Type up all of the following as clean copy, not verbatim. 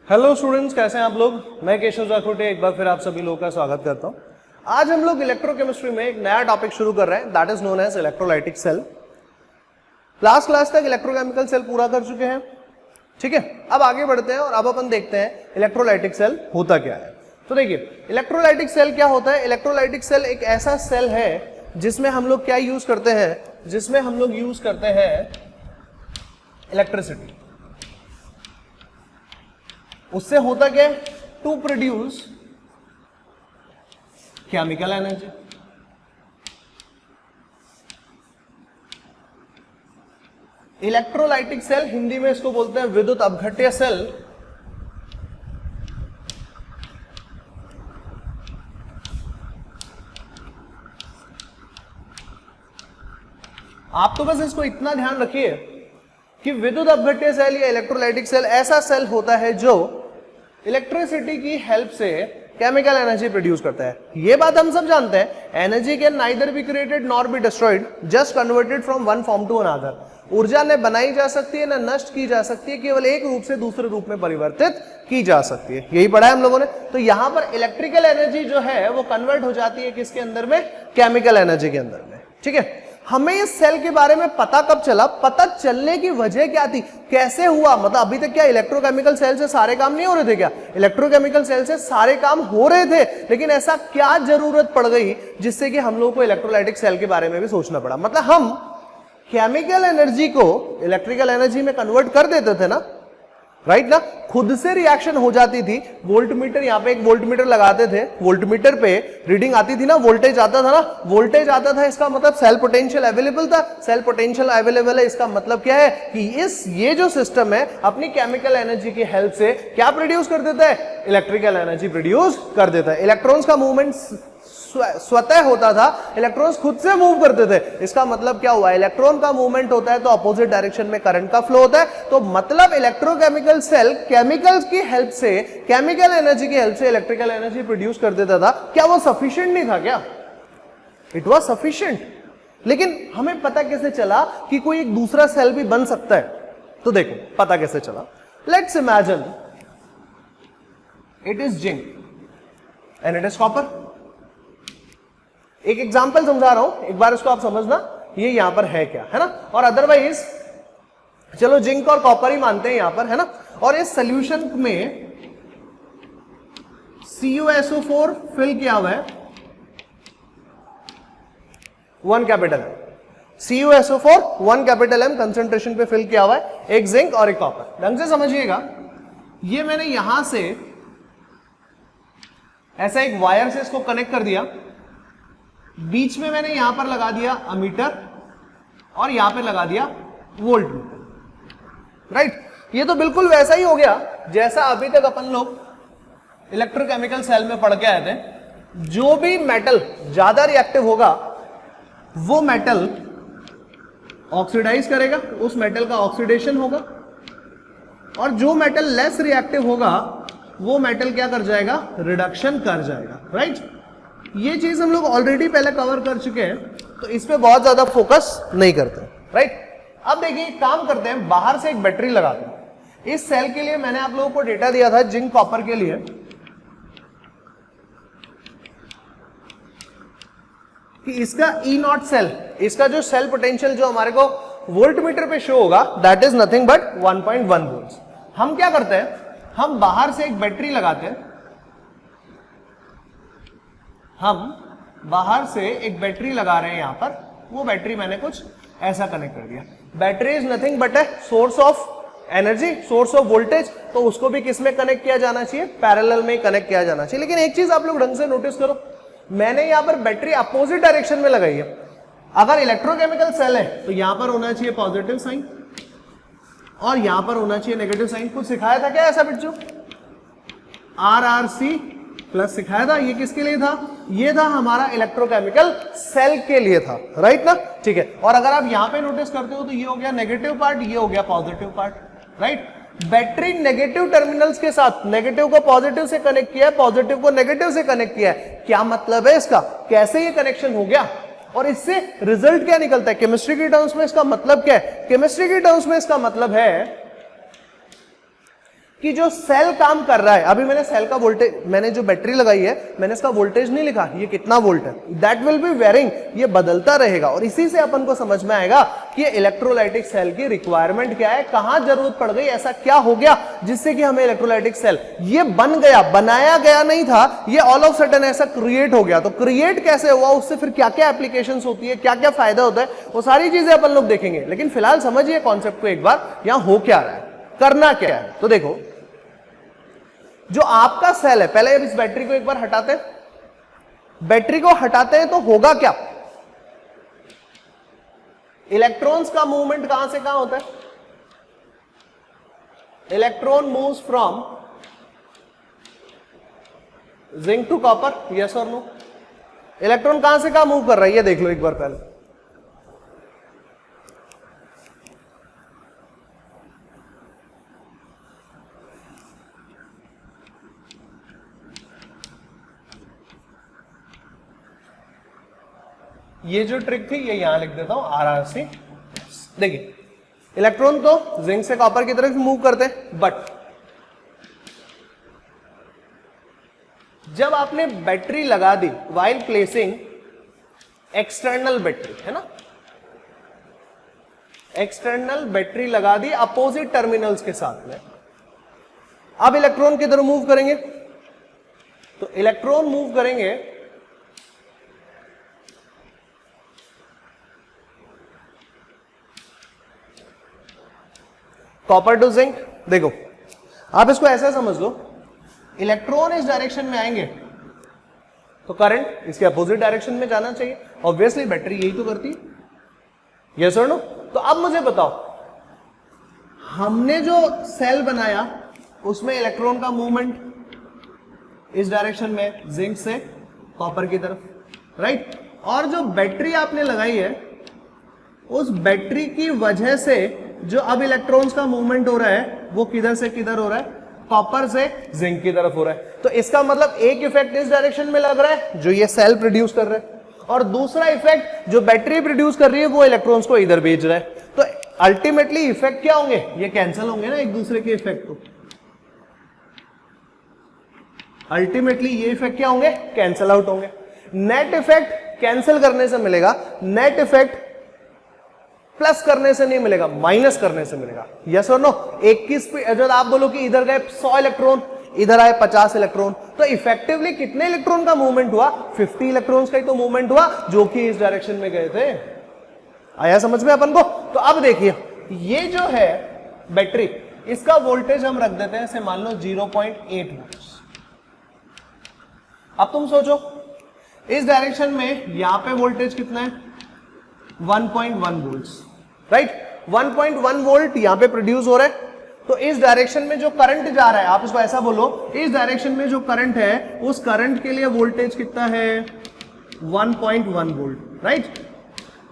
Hello students, कैसे हैं आप लोग। मैं केशव जाखोटे एक बार फिर आप सभी लोगों का स्वागत करता हूं। आज हम लोग इलेक्ट्रोकेमिस्ट्री में एक नया टॉपिक शुरू कर रहे हैं, that is known as electrolytic cell. Last class तक इलेक्ट्रोकेमिकल सेल पूरा कर चुके हैं, ठीक है। अब आगे बढ़ते हैं और अब अपन देखते हैं इलेक्ट्रोलाइटिक सेल होता क्या है। तो देखिए इलेक्ट्रोलाइटिक सेल क्या होता है। इलेक्ट्रोलाइटिक सेल एक ऐसा सेल है जिसमें हम लोग क्या यूज करते हैं, जिसमें हम लोग यूज करते हैं इलेक्ट्रिसिटी। उससे होता क्या है, to produce chemical energy. Electrolytic cell, Hindi में इसको बोलते हैं विद्युत अपघट्य सेल। आप तो बस इसको इतना ध्यान रखिए कि विद्युत अपघट्य सेल या इलेक्ट्रोलाइटिक सेल ऐसा सेल होता है जो इलेक्ट्रिसिटी की हेल्प से केमिकल एनर्जी प्रोड्यूस करता है। यह बात हम सब जानते हैं, energy can neither be created nor be destroyed, just converted from one form to another. ऊर्जा न बनाई जा सकती है न नष्ट की जा सकती है, केवल एक रूप से दूसरे रूप में परिवर्तित की जा सकती है। यही पढ़ा है हम लोगों ने। तो यहां पर इलेक्ट्रिकल एनर्जी जो है वो कन्वर्ट हो जाती है किसके अंदर में, केमिकल एनर्जी के अंदर में, ठीक है। हमें इस सेल के बारे में पता कब चला, पता चलने की वजह क्या थी, कैसे हुआ, मतलब अभी तक क्या इलेक्ट्रोकेमिकल सेल से सारे काम नहीं हो रहे थे क्या, इलेक्ट्रोकेमिकल सेल से सारे काम हो रहे थे, लेकिन ऐसा क्या जरूरत पड़ गई जिससे कि हम लोग को इलेक्ट्रोलाइटिक सेल के बारे में भी सोचना पड़ा। मतलब हम केमिकल एनर्जी को इलेक्ट्रिकल एनर्जी में कन्वर्ट कर देते थे ना, राइट ना, खुद से रिएक्शन हो जाती थी। वोल्टमीटर, यहां पे एक वोल्टमीटर लगाते थे, वोल्टमीटर पे रीडिंग आती थी ना, वोल्टेज आता था ना, वोल्टेज आता था, इसका मतलब सेल पोटेंशियल अवेलेबल था। सेल पोटेंशियल अवेलेबल है, इसका मतलब क्या है कि ये जो सिस्टम है अपनी केमिकल एनर्जी की हेल्प से क्या प्रोड्यूस कर देता है, इलेक्ट्रिकल एनर्जी प्रोड्यूस कर देता है। इलेक्ट्रॉन्स का मूवमेंट स्वतः होता था, इलेक्ट्रॉन्स खुद से मूव करते थे। इसका मतलब क्या हुआ, इलेक्ट्रॉन का मूवमेंट होता है तो अपोजिट डायरेक्शन में करंट का फ्लो होता है। तो मतलब इलेक्ट्रोकेमिकल सेल केमिकल्स की हेल्प से, केमिकल एनर्जी की हेल्प से इलेक्ट्रिकल एनर्जी प्रोड्यूस कर देता था। क्या वो सफिशिएंट नहीं था क्या, इट वाज सफिशिएंट। लेकिन हमें पता कैसे चला कि कोई एक दूसरा सेल भी बन सकता है। तो देखो पता कैसे चला, let's imagine it is zinc and it is copper. एक एग्जाम्पल समझा रहा हूं, एक बार इसको आप समझना, ये यहां पर है क्या, है ना। और अदरवाइज चलो जिंक और कॉपर ही मानते हैं यहां पर, है ना। और इस सॉल्यूशन में CuSO4 फिल किया हुआ है 1 capital M, CuSO4 1 capital M concentration पे फिल किया हुआ है, एक जिंक और एक कॉपर। ढंग से समझिएगा, ये मैंने यहां से ऐसा एक वायर से इसको कनेक्ट कर दिया, बीच में मैंने यहां पर लगा दिया अमीटर और यहां पे लगा दिया वोल्ट मीटर, राइट। ये तो बिल्कुल वैसा ही हो गया जैसा अभी तक अपन लोग इलेक्ट्रोकेमिकल सेल में पढ़ के आए थे। जो भी मेटल ज्यादा रिएक्टिव होगा वो मेटल ऑक्सीडाइज करेगा, उस मेटल का ऑक्सीडेशन होगा, और जो मेटल लेस रिएक्टिव होगा वो मेटल क्या कर जाएगा, रिडक्शन कर जाएगा, राइट। ये चीज हम लोग ऑलरेडी पहले कवर कर चुके हैं, तो इस पे बहुत ज्यादा फोकस नहीं करते, राइट। अब देखिए काम करते हैं, बाहर से एक बैटरी लगाते हैं। इस सेल के लिए मैंने आप लोगों को डेटा दिया था जिंक कॉपर के लिए कि इसका E0 सेल, इसका जो सेल पोटेंशियल जो हमारे को वोल्ट मीटर पे शो होगा, that is nothing but 1.1 volt. हम क्या करते हैं, हम बाहर से एक बैटरी लगाते हैं, हम बाहर से एक बैटरी लगा रहे हैं यहां पर। वो बैटरी मैंने कुछ ऐसा कनेक्ट कर दिया। Battery is nothing but a source of energy, source of voltage, तो उसको भी किस में कनेक्ट किया जाना चाहिए, पैरेलल में कनेक्ट किया जाना चाहिए। लेकिन एक चीज आप लोग ढंग से नोटिस करो, मैंने यहां पर बैटरी अपोजिट डायरेक्शन में लगाई है। अगर इलेक्ट्रोकेमिकल सेल है तो यहां पर होना चाहिए पॉजिटिव साइन और यहां पर होना चाहिए नेगेटिव साइन। कुछ सिखाया था क्या ऐसा बिट्टू, RRC प्लस सिखाया था। ये किसके लिए था, ये था हमारा इलेक्ट्रोकेमिकल सेल के लिए था, राइट ना, ठीक है। और अगर आप यहां पे नोटिस करते हो तो ये हो गया नेगेटिव पार्ट, ये हो गया positive part, right. Battery negative terminals के साथ, नेगेटिव को पॉजिटिव से कनेक्ट किया है, पॉजिटिव को नेगेटिव से कनेक्ट किया है। क्या मतलब है इसका, कैसे ये कनेक्शन हो गया और इससे रिजल्ट क्या निकलता है, केमिस्ट्री की टर्म्स में इसका मतलब क्या है। केमिस्ट्री की टर्म्स में इसका मतलब है कि जो सेल काम कर रहा है, अभी मैंने सेल का वोल्टेज, मैंने जो बैटरी लगाई है मैंने इसका वोल्टेज नहीं लिखा, ये कितना वोल्ट है, दैट विल बी वेरिंग, ये बदलता रहेगा। और इसी से अपन को समझ में आएगा कि इलेक्ट्रोलाइटिक सेल की रिक्वायरमेंट क्या है, कहां जरूरत पड़ गई, ऐसा क्या हो गया जिससे कि हमें इलेक्ट्रोलाइटिक सेल ये बन गया, बनाया गया नहीं था, ये ऑल ऑफ सडन ऐसा क्रिएट हो गया। तो क्रिएट कैसे हुआ, उससे फिर क्या क्या एप्लीकेशंस होती है, क्या क्या फायदा होता है, वो सारी चीजें अपन लोग देखेंगे। लेकिन फिलहाल समझिए कॉन्सेप्ट को एक बार, यहां हो क्या रहा है, करना क्या है। तो देखो, जो आपका सेल है, पहले इस बैटरी को एक बार हटाते हैं, बैटरी को हटाते हैं तो होगा क्या, इलेक्ट्रॉन्स का मूवमेंट कहां से कहां होता है, electron moves from zinc to copper, yes और नो। इलेक्ट्रॉन कहां से कहां मूव कर रहा है, ये देख लो एक बार पहले। ये जो ट्रिक थी ये यहां लिख देता हूं, RRC। देखिए, इलेक्ट्रॉन तो जिंक से कॉपर की तरफ मूव करते हैं, बट जब आपने बैटरी लगा दी व्हाइल प्लेसिंग एक्सटर्नल बैटरी, है ना, एक्सटर्नल बैटरी लगा दी अपोजिट टर्मिनल्स के साथ में, अब इलेक्ट्रॉन किधर मूव करेंगे, तो इलेक्ट्रॉन मूव करेंगे कॉपर टू जिंक। देखो, आप इसको ऐसा समझ लो, इलेक्ट्रॉन इस डायरेक्शन में आएंगे तो करंट इसके अपोजिट डायरेक्शन में जाना चाहिए, ऑब्वियसली बैटरी यही तो करती है, यस और नो। तो अब मुझे बताओ, हमने जो सेल बनाया उसमें इलेक्ट्रॉन का मूवमेंट इस डायरेक्शन में जिंक से कॉपर की तरफ, राइट, और जो बैटरी आपने लगाई है उस बैटरी की वजह से जो अब इलेक्ट्रॉन्स का मूवमेंट हो रहा है वो किधर से किधर हो रहा है, कॉपर से जिंक की तरफ हो रहा है। तो इसका मतलब एक इफेक्ट इस डायरेक्शन में लग रहा है जो ये सेल प्रोड्यूस कर रहा है, और दूसरा इफेक्ट जो बैटरी प्रोड्यूस कर रही है वो इलेक्ट्रॉन्स को इधर भेज रहा है। तो अल्टीमेटली इफेक्ट क्या होंगे, ये कैंसिल होंगे ना एक दूसरे के इफेक्ट को, अल्टीमेटली ये इफेक्ट क्या होंगे, कैंसिल आउट होंगे। नेट इफेक्ट कैंसिल करने से मिलेगा, नेट इफेक्ट प्लस करने से नहीं मिलेगा, माइनस करने से मिलेगा, यस और नो। 21 पे जब आप बोलो कि इधर गए 100 इलेक्ट्रॉन, इधर आए 50 इलेक्ट्रॉन, तो इफेक्टिवली कितने इलेक्ट्रॉन का मूवमेंट हुआ, 50 इलेक्ट्रॉन्स का ही तो मूवमेंट हुआ जो कि इस डायरेक्शन में गए थे। आया समझ में अपन को। तो अब देखिए, ये जो है बैटरी, इसका वोल्टेज हम रख देते हैं, इसे मान लो 0.8 वोल्ट। अब तुम सोचो, इस डायरेक्शन में यहां पे वोल्टेज कितना है, 1.1 वोल्ट्स, राइट, 1.1 वोल्ट यहां पे प्रोड्यूस हो रहा है। तो इस डायरेक्शन में जो करंट जा रहा है, आप इसको ऐसा बोलो, इस डायरेक्शन में जो करंट है उस करंट के लिए वोल्टेज कितना है, 1.1 वोल्ट, राइट,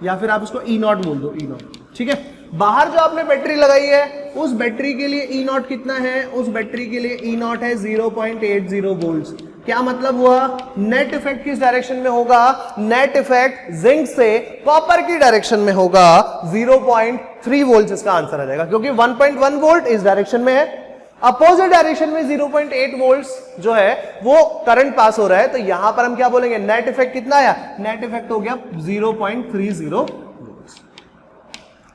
या फिर आप इसको E0 बोल दो, E0, ठीक है। बाहर जो आपने बैटरी लगाई है उस बैटरी के लिए E0 कितना है, उस बैटरी के लिए E0 है 0.80 वोल्ट्स। क्या मतलब हुआ, नेट इफेक्ट किस डायरेक्शन में होगा, नेट इफेक्ट जिंक से कॉपर की डायरेक्शन में होगा 0.3 वोल्ट, इसका आंसर आ जाएगा, क्योंकि 1.1 वोल्ट इस डायरेक्शन में है, अपोजिट डायरेक्शन में 0.8 वोल्ट्स जो है वो करंट पास हो रहा है। तो यहां पर हम क्या बोलेंगे, नेट इफेक्ट कितना आया, नेट इफेक्ट हो गया 0.30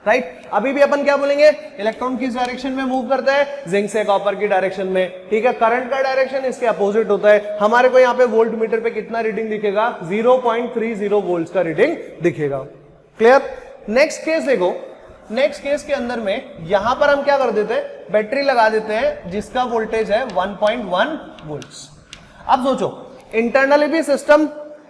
राइट। अभी भी अपन क्या बोलेंगे, इलेक्ट्रॉन किस डायरेक्शन में मूव करता है, जिंक से कॉपर की डायरेक्शन में, ठीक है। करंट का डायरेक्शन इसके अपोजिट होता है। हमारे को यहाँ पे वोल्ट मीटर पे कितना रीडिंग दिखेगा, 0.30 वोल्ट का रीडिंग दिखेगा। क्लियर। नेक्स्ट केस देखो, नेक्स्ट केस के अंदर में यहां पर हम क्या कर देते हैं, बैटरी लगा देते हैं जिसका वोल्टेज है 1.1 वोल्ट। अब सोचो, इंटरनली भी सिस्टम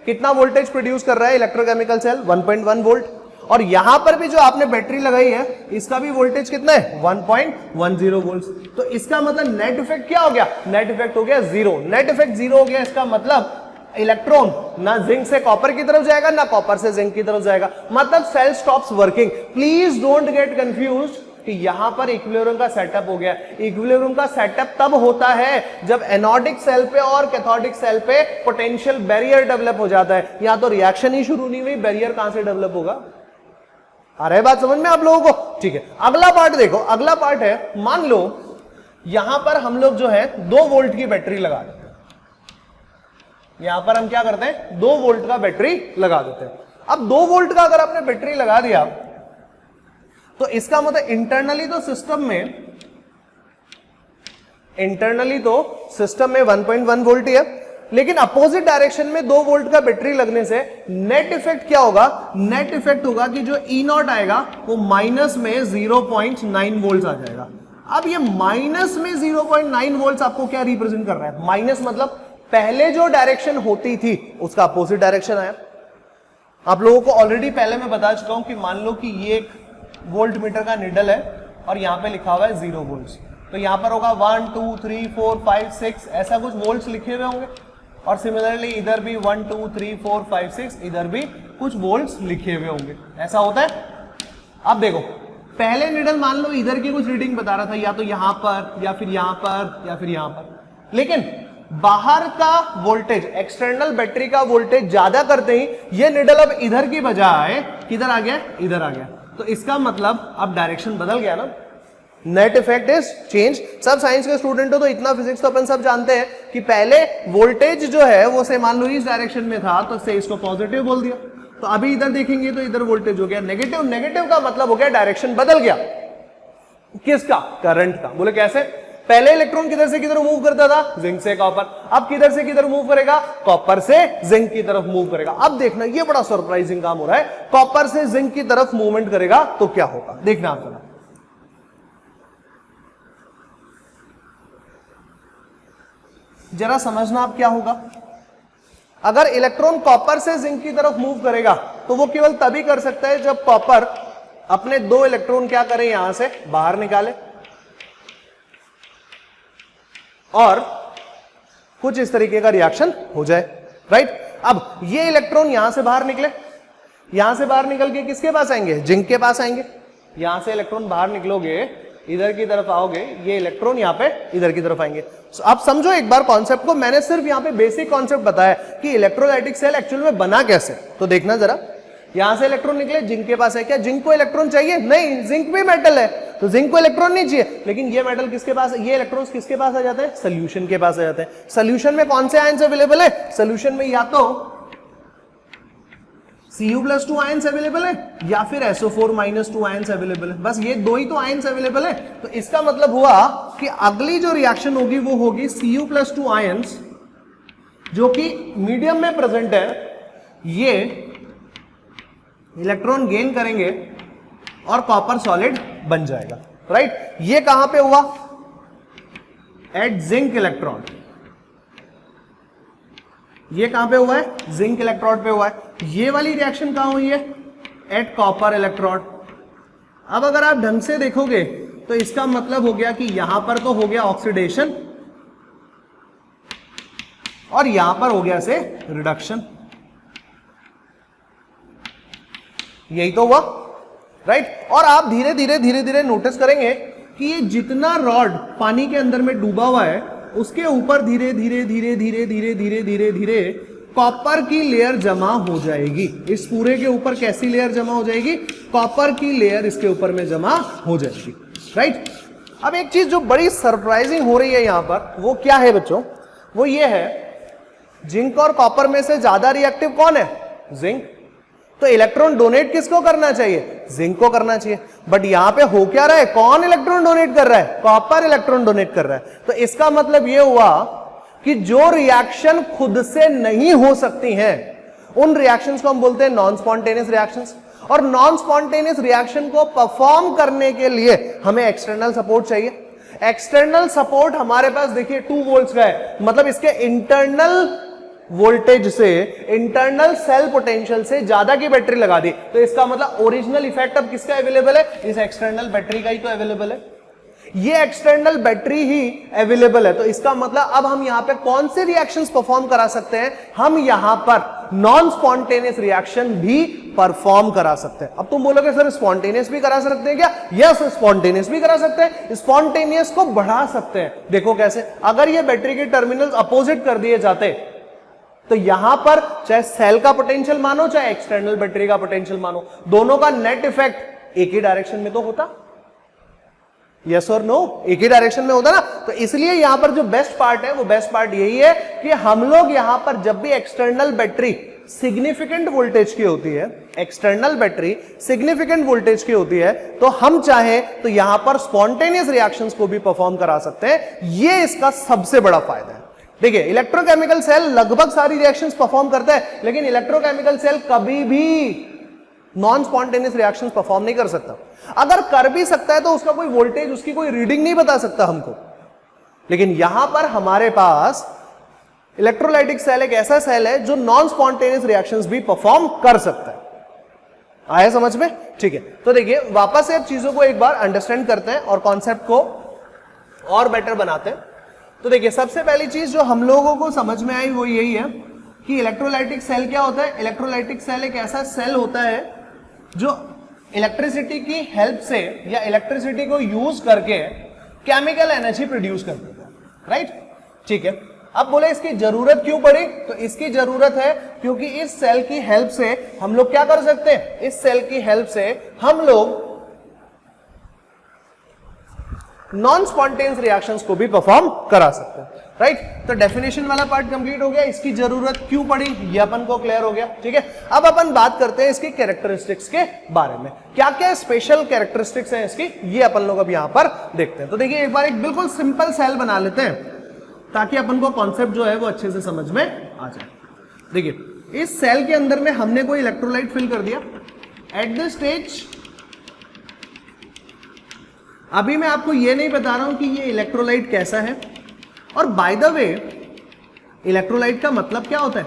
कितना वोल्टेज प्रोड्यूस कर रहा है, इलेक्ट्रोकेमिकल सेल 1.1 वोल्ट, और यहां पर भी जो आपने बैटरी लगाई है इसका भी वोल्टेज कितना है, 1.10 वोल्ट। तो इसका मतलब नेट इफेक्ट क्या हो गया, नेट इफेक्ट हो गया 0। नेट इफेक्ट 0 हो गया, इसका मतलब इलेक्ट्रॉन ना जिंक से कॉपर की तरफ जाएगा ना कॉपर से जिंक की तरफ जाएगा, मतलब cell stops working. Please don't get confused कि यहां पर इक्विलिब्रियम का सेटअप हो गया। इक्विलिब्रियम का सेटअप तब होता है जब एनोडिक सेल पे और कैथोडिक सेल पे पोटेंशियल बैरियर डेवलप हो जाता है। यहां तो रिएक्शन ही शुरू नहीं हुई, बैरियर कहां से डेवलप होगा। आ रहा है बात समझ में आप लोगों को, ठीक है। अगला पार्ट देखो, अगला पार्ट है, मान लो यहां पर हम लोग जो है 2 वोल्ट की बैटरी लगा देते हैं। यहां पर हम क्या करते हैं, 2 वोल्ट का बैटरी लगा देते हैं। अब 2 वोल्ट का अगर आपने बैटरी लगा दिया तो इसका मतलब इंटरनली तो सिस्टम में 1.1 वोल्ट ही है, लेकिन अपोजिट डायरेक्शन में 2 वोल्ट का बैटरी लगने से नेट इफेक्ट क्या होगा, नेट इफेक्ट होगा कि जो ई नॉट आएगा वो माइनस में 0.9 वोल्ट आ जाएगा। अब ये माइनस में 0.9 वोल्ट आपको क्या रिप्रेजेंट कर रहा है, माइनस मतलब पहले जो डायरेक्शन होती थी उसका अपोजिट डायरेक्शन आया। आप लोगों को ऑलरेडी पहले मैं बता चुका हूं कि मान लो कि ये एक वोल्ट मीटर का निडल है और यहां पे लिखा हुआ है 0 वोल्ट, तो यहां पर होगा 1 2 3 4 5 6 ऐसा कुछ वोल्ट्स लिखे हुए होंगे, और सिमिलरली इधर भी 1 2 3 4 5 6 इधर भी कुछ वोल्ट्स लिखे हुए होंगे, ऐसा होता है। अब देखो पहले निडल मान लो इधर की कुछ रीडिंग बता रहा था, या तो यहां पर या फिर यहां पर या फिर यहां पर, लेकिन बाहर का वोल्टेज, एक्सटर्नल बैटरी का वोल्टेज ज्यादा करते ही ये निडल अब इधर की बजाय किधर आ गया, इधर आ गया। तो इसका मतलब अब डायरेक्शन बदल गया ना, नेट इफेक्ट इज चेंज। सब साइंस के स्टूडेंट हो तो इतना फिजिक्स तो अपन सब जानते हैं कि पहले वोल्टेज जो है वो से मान लो इस डायरेक्शन में था तो से इसको पॉजिटिव बोल दिया, तो अभी इधर देखेंगे तो इधर वोल्टेज हो गया नेगेटिव। नेगेटिव का मतलब हो गया डायरेक्शन बदल गया, किसका, करंट का। बोले कैसे, पहले इलेक्ट्रॉन किधर से किधर मूव करता था, जिंक से कॉपर, अब किधर से किधर मूव करेगा, कॉपर से जिंक की तरफ मूव करेगा। अब देखना ये बड़ा सरप्राइजिंग काम हो रहा है, कॉपर से जिंक की तरफ मूवमेंट करेगा तो क्या होगा, देखना आप जरा। जरा समझना आप क्या होगा। अगर इलेक्ट्रॉन कॉपर से जिंक की तरफ मूव करेगा तो वो केवल तभी कर सकता है जब कॉपर अपने 2 इलेक्ट्रॉन क्या करें, यहां से बाहर निकाले और कुछ इस तरीके का रिएक्शन हो जाए, राइट। अब ये इलेक्ट्रॉन यहां से बाहर निकले, यहां से बाहर निकल के किसके पास आएंगे, जिंक के पास आएंगे। यहां से इलेक्ट्रॉन बाहर निकलोगे, इधर की तरफ आओगे, ये इलेक्ट्रॉन यहां पे इधर की तरफ आएंगे। आप समझो एक बार कॉन्सेप्ट को, मैंने सिर्फ यहां पे बेसिक कॉन्सेप्ट बताया कि इलेक्ट्रोलाइटिक सेल एक्चुअल में बना कैसे। तो देखना जरा, यहां से इलेक्ट्रॉन निकले, जिंक के पास है, क्या जिंक को इलेक्ट्रॉन चाहिए, नहीं, जिंक भी मेटल है तो जिंक को इलेक्ट्रॉन नहीं चाहिए, लेकिन ये मेटल किसके पास, ये इलेक्ट्रॉन्स किसके पास आ जाते हैं, सोल्यूशन के पास आ जाते हैं। सोल्यूशन में कौन से आयंस अवेलेबल है, सोल्यूशन में या तो Cu+2 आयंस अवेलेबल है या फिर SO4-2 आयंस अवेलेबल है, बस ये 2 ही तो आयंस अवेलेबल है। तो इसका मतलब हुआ कि अगली जो रिएक्शन होगी वो होगी Cu+2 आयंस जो कि मीडियम में प्रेजेंट है, ये इलेक्ट्रॉन गेन करेंगे और कॉपर सॉलिड बन जाएगा, राइट। ये कहां पे हुआ, एट जिंक इलेक्ट्रॉन। ये कहां पे हुआ है, जिंक इलेक्ट्रोड पे हुआ है। ये वाली रिएक्शन कहां हुई है, एट कॉपर इलेक्ट्रोड। अब अगर आप ढंग से देखोगे तो इसका मतलब हो गया कि यहां पर तो हो गया ऑक्सीडेशन और यहां पर हो गया से रिडक्शन, यही तो हुआ, राइट। और आप धीरे धीरे नोटिस करेंगे कि ये जितना रॉड पानी के अंदर में डूबा हुआ है उसके ऊपर धीरे धीरे कॉपर की लेयर जमा हो जाएगी। इस पूरे के ऊपर कैसी लेयर जमा हो जाएगी, कॉपर की लेयर इसके ऊपर में जमा हो जाएगी, राइट। अब एक चीज जो बड़ी सरप्राइजिंग हो रही है यहां पर, वो क्या है बच्चों, वो ये है जिंक और कॉपर में से ज्यादा रिएक्टिव कौन है, जिंक। तो इलेक्ट्रॉन डोनेट किसको करना चाहिए, जिंक को करना चाहिए, बट यहां पे हो क्या रहा है, कौन इलेक्ट्रॉन डोनेट कर रहा है, कॉपर इलेक्ट्रॉन डोनेट कर रहा है। तो इसका मतलब यह हुआ कि जो रिएक्शन खुद से नहीं हो सकती हैं उन रिएक्शंस को हम बोलते हैं नॉन स्पॉन्टेनियस रिएक्शंस। और नॉन स्पॉन्टेनियस रिएक्शन को परफॉर्म करने के लिए हमें एक्सटर्नल सपोर्ट चाहिए। एक्सटर्नल सपोर्ट हमारे पास देखिए 2 वोल्ट्स का है, मतलब इसके इंटरनल वोल्टेज से, इंटरनल सेल पोटेंशियल से ज्यादा की बैटरी लगा दी, तो इसका मतलब ओरिजिनल इफेक्ट अब किसका अवेलेबल है, इस एक्सटर्नल बैटरी का ही तो अवेलेबल है। ये एक्सटर्नल बैटरी ही अवेलेबल है, तो इसका मतलब अब हम यहां पे कौन से रिएक्शंस परफॉर्म करा सकते हैं, हम यहां पर नॉन स्पॉन्टेनियस रिएक्शन भी परफॉर्म करा सकते हैं। अब तुम बोलोगे सर स्पॉन्टेनियस भी करा सकते हैं क्या, यस स्पॉन्टेनियस भी करा सकते हैं, स्पॉन्टेनियस को बढ़ा सकते हैं। देखो कैसे, अगर ये बैटरी के टर्मिनल्स अपोजिट कर दिए जाते तो यहां पर चाहे सेल का पोटेंशियल मानो चाहे एक्सटर्नल बैटरी का पोटेंशियल मानो, दोनों का नेट इफेक्ट एक ही डायरेक्शन में तो होता। यस और नो, एक ही डायरेक्शन में होता ना। तो इसलिए यहां पर जो बेस्ट पार्ट है वो बेस्ट पार्ट यही है कि हम लोग यहां पर जब भी एक्सटर्नल बैटरी सिग्निफिकेंट वोल्टेज की होती है, एक्सटर्नल बैटरी सिग्निफिकेंट वोल्टेज की होती है, तो हम चाहें तो यहां पर स्पॉन्टेनियस रिएक्शंस को भी परफॉर्म करा सकते हैं। ये इसका सबसे बड़ा फायदा है। देखिए इलेक्ट्रोकेमिकल सेल लगभग सारी रिएक्शंस परफॉर्म करता है, लेकिन इलेक्ट्रोकेमिकल सेल कभी भी नॉन स्पॉन्टेनियस रिएक्शंस परफॉर्म नहीं कर सकता। अगर कर भी सकता है तो उसका कोई वोल्टेज, उसकी कोई रीडिंग नहीं बता सकता हमको। लेकिन यहां पर हमारे पास इलेक्ट्रोलाइटिक सेल एक ऐसा सेल है जो नॉन स्पॉन्टेनियस रिएक्शंस भी परफॉर्म कर सकता है। आया समझ में? ठीक है, तो देखिए वापस से अब चीजों को एक बार अंडरस्टैंड करते हैं और कॉन्सेप्ट को और बेटर बनाते हैं। तो देखिए सबसे पहली चीज जो हम लोगों को समझ में आई वो यही है कि इलेक्ट्रोलाइटिक सेल क्या होता है। इलेक्ट्रोलाइटिक सेल एक ऐसा सेल होता है जो इलेक्ट्रिसिटी की हेल्प से या इलेक्ट्रिसिटी को यूज करके केमिकल एनर्जी प्रोड्यूस कर देता है, राइट? ठीक है, अब बोले इसकी जरूरत क्यों पड़ी? तो इसकी जरूरत है क्योंकि इस सेल की हेल्प से हम लोग क्या कर सकते हैं, इस सेल की हेल्प से हम लोग नॉन स्पॉन्टेनियस रिएक्शंस को भी परफॉर्म करा सकते हैं, राइट? तो डेफिनेशन वाला पार्ट कंप्लीट हो गया। इसकी जरूरत क्यों पड़ी ये अपन को क्लियर हो गया। ठीक है, अब अपन बात करते हैं इसकी कैरेक्टरिस्टिक्स के बारे में। क्या क्या स्पेशल कैरेक्टरिस्टिक्स हैं इसकी, ये अपन लोग अब यहां पर देखते हैं। तो देखिए एक बार एक बिल्कुल सिंपल सेल बना लेते हैं ताकि अपन को कॉन्सेप्ट जो है वो अच्छे से समझ में आ जाए। देखिए इस सेल के अंदर में हमने कोई इलेक्ट्रोलाइट फिल कर दिया एट दिस स्टेज। अभी मैं आपको ये नहीं बता रहा हूं कि ये इलेक्ट्रोलाइट कैसा है, और बाय द वे इलेक्ट्रोलाइट का मतलब क्या होता है।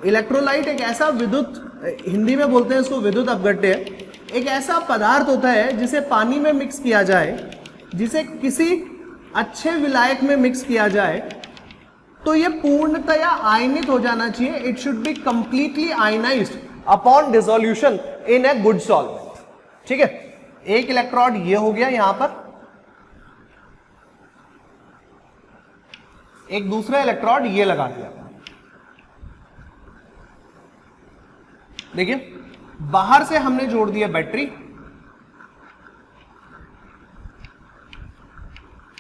इलेक्ट्रोलाइट एक ऐसा विद्युत, हिंदी में बोलते हैं इसको विद्युत अपघट्य, एक ऐसा पदार्थ होता है जिसे पानी में मिक्स किया जाए, जिसे किसी अच्छे विलायक में मिक्स किया जाए तो ये पूर्णतया आयनित हो जाना चाहिए। It should be completely ionised upon dissolution in a good solvent. ठीक है, एक इलेक्ट्रोड ये हो गया यहां पर, एक दूसरा इलेक्ट्रोड ये लगा दिया। देखिए बाहर से हमने जोड़ दिया बैटरी,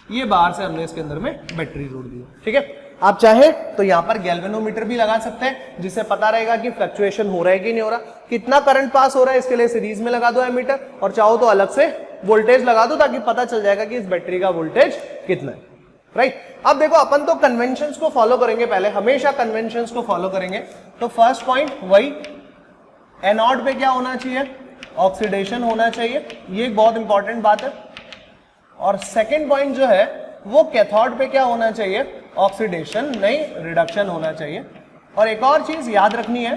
ये बाहर से हमने इसके अंदर में बैटरी जोड़ दी। ठीक है, आप चाहे तो यहां पर गैल्वेनोमीटर भी लगा सकते हैं जिससे पता रहेगा कि फ्लक्चुएशन हो रहा है कि नहीं हो रहा, कितना करंट पास हो रहा है। इसके लिए सीरीज में लगा दो एमीटर, और चाहो तो अलग से वोल्टेज लगा दो ताकि पता चल जाएगा कि इस बैटरी का वोल्टेज कितना है, राइट? अब देखो अपन तो कन्वेंशंस को फॉलो करेंगे, पहले हमेशा कन्वेंशंस को फॉलो करेंगे। तो फर्स्ट पॉइंट वही, एनोड पे क्या होना चाहिए, ऑक्सीडेशन होना चाहिए, ये एक बहुत इंपॉर्टेंट बात है। और सेकेंड पॉइंट जो है वो कैथोड पे क्या होना चाहिए, ऑक्सीडेशन नहीं रिडक्शन होना चाहिए। और एक और चीज याद रखनी है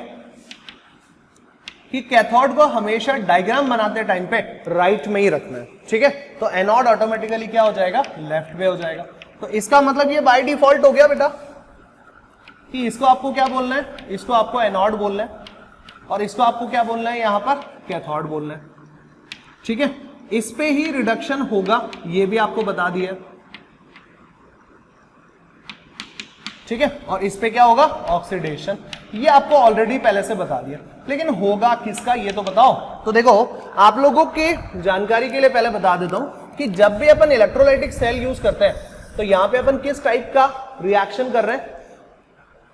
कि कैथोड को हमेशा डायग्राम बनाते टाइम पे राइट में ही रखना है। ठीक है, तो एनोड ऑटोमेटिकली क्या हो जाएगा, लेफ्ट में हो जाएगा। तो इसका मतलब ये बाय डिफॉल्ट हो गया बेटा कि इसको आपको क्या बोलना है, इसको आपको एनोड बोलना है, और इसको आपको क्या बोलना है यहां पर, कैथोड बोलना है। ठीक है, इस पे ही रिडक्शन होगा, ये भी आपको बता दिया। ठीक है, और इस पे क्या होगा, ऑक्सीडेशन, ये आपको ऑलरेडी पहले से बता दिया। लेकिन होगा किसका ये तो बताओ। तो देखो आप लोगों की जानकारी के लिए पहले बता देता हूं कि जब भी अपन इलेक्ट्रोलाइटिक सेल यूज करते हैं तो यहां पे अपन किस टाइप का रिएक्शन कर रहे हैं,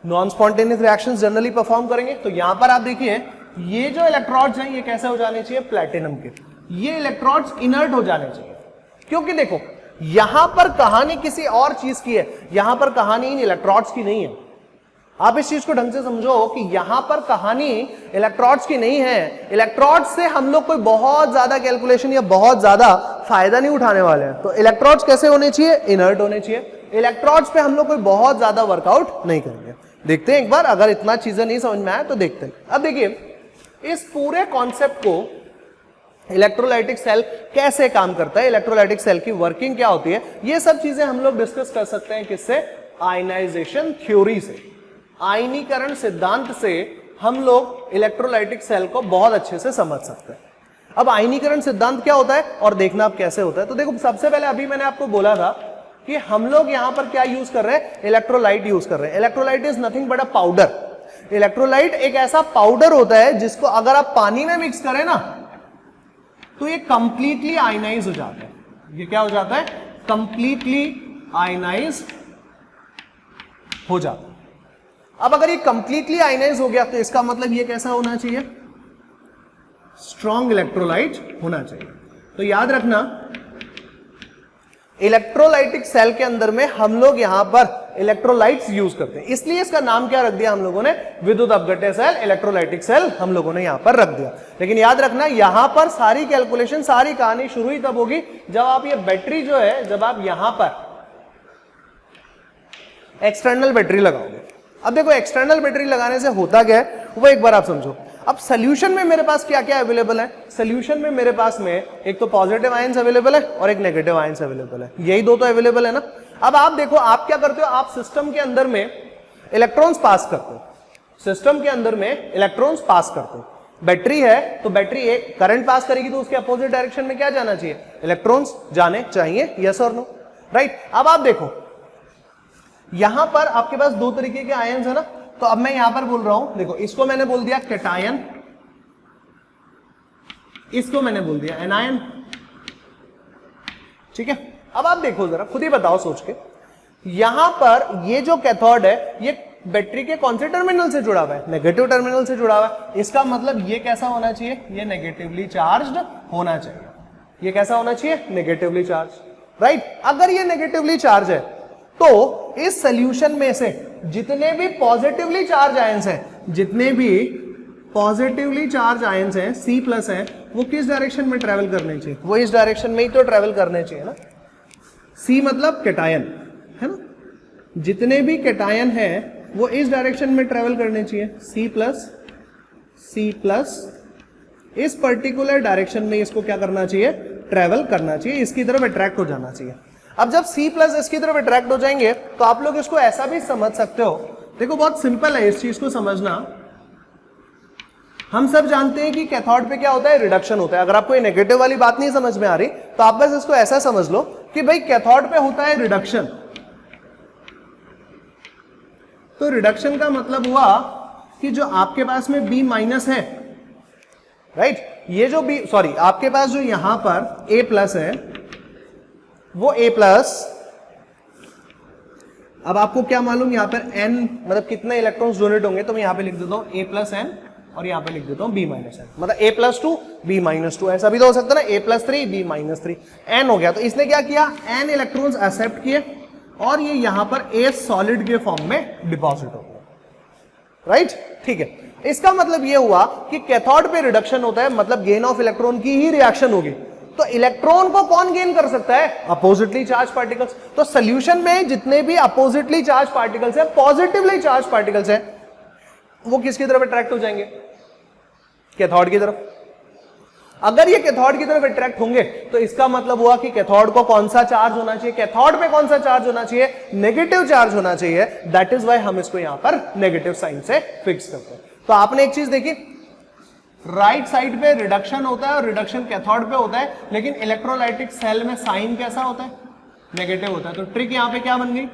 non spontaneous reactions generally perform करेंगे। तो यहां पर आप देखिए ये जो इलेक्ट्रोड्स हैं ये कैसे हो जाने चाहिए, प्लैटिनम के। ये इलेक्ट्रोड्स इनर्ट हो जाने चाहिए, क्योंकि देखो यहां पर कहानी किसी और चीज की है, यहां पर कहानी इन इलेक्ट्रोड्स की नहीं है। आप इस चीज को ढंग से समझो कि यहां पर कहानी इलेक्ट्रोड्स की नहीं है। इलेक्ट्रोड्स से हम लोग कोई बहुत ज्यादा कैलकुलेशन या बहुत ज्यादा फायदा नहीं उठाने वाले हैं। तो इलेक्ट्रोड्स कैसे होने चाहिए, इनर्ट होने चाहिए। इलेक्ट्रोड्स पे हम लोग कोई बहुत ज्यादा वर्कआउट नहीं करेंगे। देखते हैं एक बार, अगर इतना चीजें नहीं समझ में आया तो देखते हैं। अब देखिए इस पूरे कॉन्सेप्ट को इलेक्ट्रोलाइटिक सेल कैसे काम करता है, इलेक्ट्रोलाइटिक सेल की वर्किंग क्या होती है, ये सब चीजें हम लोग डिस्कस कर सकते हैं किससे, आयनाइजेशन थ्योरी से, आयनीकरण सिद्धांत से हम लोग इलेक्ट्रोलाइटिक सेल को बहुत अच्छे से समझ सकते हैं। अब आयनीकरण सिद्धांत क्या होता है और देखना अब कैसे होता है। तो देखो सबसे पहले अभी मैंने आपको बोला था कि हम लोग यहां पर क्या यूज कर रहे हैं, इलेक्ट्रोलाइट यूज कर रहे हैं। Electrolyte is nothing but a powder. Electrolyte एक ऐसा पाउडर होता है जिसको अगर आप पानी में मिक्स करें ना तो ये कंप्लीटली आयनाइज हो जाता है। ये क्या हो जाता है, कंप्लीटली आयनाइज हो जाता है। अब अगर ये कंप्लीटली आयनाइज हो गया तो इसका मतलब ये कैसा होना चाहिए, स्ट्रॉन्ग इलेक्ट्रोलाइट होना चाहिए। तो याद रखना इलेक्ट्रोलाइटिक सेल के अंदर में हम लोग यहां पर इलेक्ट्रोलाइट्स यूज करते हैं, इसलिए इसका नाम क्या रख दिया हम लोगों ने, विद्युत अपघट्य सेल, इलेक्ट्रोलाइटिक सेल हम लोगों ने यहां पर रख दिया। लेकिन याद रखना यहां पर सारी कैलकुलेशन, सारी कहानी शुरू ही तब होगी जब आप ये बैटरी जो है, जब आप यहां पर एक्सटर्नल बैटरी लगाओगे। अब देखो एक्सटर्नल बैटरी लगाने से होता क्या है वो एक बार आप समझो। अब सोल्यूशन में मेरे पास क्या क्या अवेलेबल है, सोल्यूशन में मेरे पास में एक तो पॉजिटिव आयंस अवेलेबल है और एक नेगेटिव आयंस अवेलेबल है, यही दो तो अवेलेबल है ना। अब आप देखो आप क्या करते हो, आप सिस्टम के अंदर में इलेक्ट्रॉन्स पास करते हो, सिस्टम के अंदर में इलेक्ट्रॉन्स पास करते हो। बैटरी है तो बैटरी एक करंट पास करेगी तो उसके अपोजिट डायरेक्शन में क्या जाना चाहिए, इलेक्ट्रॉन्स जाने चाहिए, यस और नो, राइट। अब आप देखो यहां पर आपके पास दो तरीके के आयंस है ना, तो अब मैं यहां पर बोल रहा हूं, देखो इसको मैंने बोल दिया कैटायन, इसको मैंने बोल दिया एनायन, ठीक है। अब आप देखो जरा खुद ही बताओ सोच के, यहां पर ये जो कैथोड है ये बैटरी के कौन से टर्मिनल से जुड़ा हुआ है, नेगेटिव टर्मिनल से जुड़ा हुआ है। इसका मतलब ये कैसा होना चाहिए, ये नेगेटिवली चार्ज्ड होना चाहिए, ये कैसा होना चाहिए, नेगेटिवली चार्ज, राइट। अगर ये नेगेटिवली चार्ज है तो इस सॉल्यूशन में से जितने भी पॉजिटिवली चार्ज आयंस हैं, जितने भी पॉजिटिवली चार्ज आयंस हैं C प्लस हैं, वो किस डायरेक्शन में ट्रेवल करने चाहिए, वो इस डायरेक्शन में ही तो ट्रेवल करने चाहिए ना। C मतलब कैटायन है ना, जितने भी कैटायन हैं वो इस डायरेक्शन में ट्रेवल करने चाहिए, C प्लस इस पर्टिकुलर डायरेक्शन में इसको क्या करना चाहिए, ट्रेवल करना चाहिए, इसकी तरफ अट्रैक्ट हो जाना चाहिए। अब जब C प्लस इसकी तरफ अट्रैक्ट हो जाएंगे तो आप लोग इसको ऐसा भी समझ सकते हो, देखो बहुत सिंपल है इस चीज को समझना। हम सब जानते हैं कि कैथोड पे क्या होता है, रिडक्शन होता है। अगर आपको ये नेगेटिव वाली बात नहीं समझ में आ रही तो आप बस इसको ऐसा समझ लो कि भाई कैथोड पे होता है रिडक्शन, तो रिडक्शन का मतलब हुआ कि जो आपके पास में B माइनस है, राइट, ये जो B सॉरी आपके पास जो यहां पर A प्लस है वो A प्लस, अब आपको क्या मालूम यहां पर N मतलब कितने इलेक्ट्रॉन्स डोनेट होंगे, तो मैं यहां पे लिख देता हूं A प्लस N और यहां पे लिख देता हूं B माइनस N, मतलब A प्लस 2 B माइनस 2, ऐसा भी तो हो सकता है ना, A plus 3 B minus 3, N हो गया। तो इसने क्या किया, N इलेक्ट्रॉन्स एक्सेप्ट किए और ये यहां पर A सॉलिड के फॉर्म में डिपॉजिट हो गया, राइट, ठीक है। इसका मतलब ये हुआ कि कैथोड पे रिडक्शन होता है, मतलब गेन ऑफ इलेक्ट्रॉन की ही रिएक्शन होगी। तो इलेक्ट्रॉन को कौन गेन कर सकता है, अपोजिटली चार्ज पार्टिकल्स। तो सॉल्यूशन में जितने भी अपोजिटली चार्ज पार्टिकल्स हैं, पॉजिटिवली चार्ज पार्टिकल्स हैं, वो किसकी तरफ अट्रैक्ट हो जाएंगे, कैथोड की तरफ। अगर ये कैथोड की तरफ अट्रैक्ट होंगे तो इसका मतलब हुआ कि कैथोड को कौन सा चार्ज होना चाहिए, कैथोड पे कौन सा चार्ज होना चाहिए, नेगेटिव चार्ज होना चाहिए। दैट इज व्हाई हम इसको यहां पर नेगेटिव साइन से फिक्स करते हैं। तो आपने एक चीज देखी, राइट साइड पे रिडक्शन होता है और रिडक्शन कैथोड पे होता है, लेकिन इलेक्ट्रोलाइटिक सेल में साइन कैसा होता है, नेगेटिव होता है। तो ट्रिक यहां पे क्या बन गई,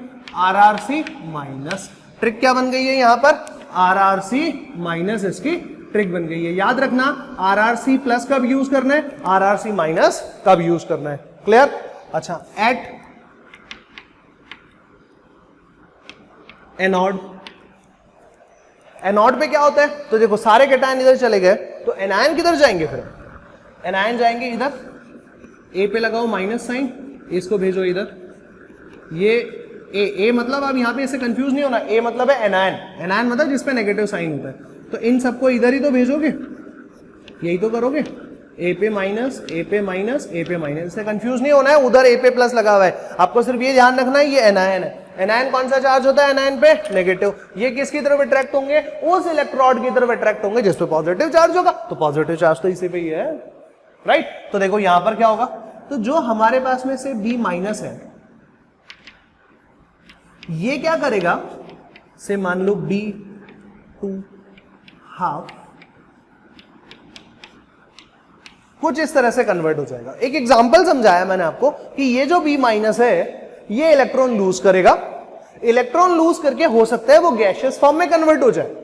RRC माइनस, ट्रिक क्या बन गई है यहां पर, RRC माइनस इसकी ट्रिक बन गई है। याद रखना RRC प्लस कब यूज करना है, RRC माइनस कब यूज करना है, क्लियर। अच्छा, एट एनोड, एनोड पे क्या होता है, तो देखो सारे कैटायन इधर चले गए तो एनायन किधर जाएंगे, फिर एनायन जाएंगे इधर, ए पे लगाओ माइनस साइन, इसको भेजो इधर, ये ए मतलब अब यहां पे इससे कंफ्यूज नहीं होना, ए मतलब है एनायन, एनायन मतलब जिसपे नेगेटिव साइन होता है। तो इन सबको इधर ही तो भेजोगे, यही तो करोगे, ए पे माइनस, ए पे माइनस, ए पे माइनस, इससे कंफ्यूज नहीं होना है, उधर ए पे प्लस लगा हुआ है। आपको सिर्फ ये ध्यान रखना है ये एनायन है। एनायन कौन सा चार्ज होता है, एनायन पे नेगेटिव। ये किसकी तरफ अट्रैक्ट होंगे, उस इलेक्ट्रोड की तरफ अट्रैक्ट होंगे जिस पे पॉजिटिव चार्ज होगा, तो पॉजिटिव चार्ज तो इसी पे ही है, राइट। तो देखो यहां पर क्या होगा, तो जो हमारे पास में से B माइनस है ये क्या करेगा, से मान लो B2 हाफ, कुछ इस तरह से कन्वर्ट हो जाएगा। एक एग्जांपल समझाया मैंने आपको कि ये जो B माइनस है ये इलेक्ट्रॉन लूज करेगा, इलेक्ट्रॉन लूज करके हो सकता है वो गैसियस फॉर्म में कन्वर्ट हो जाए,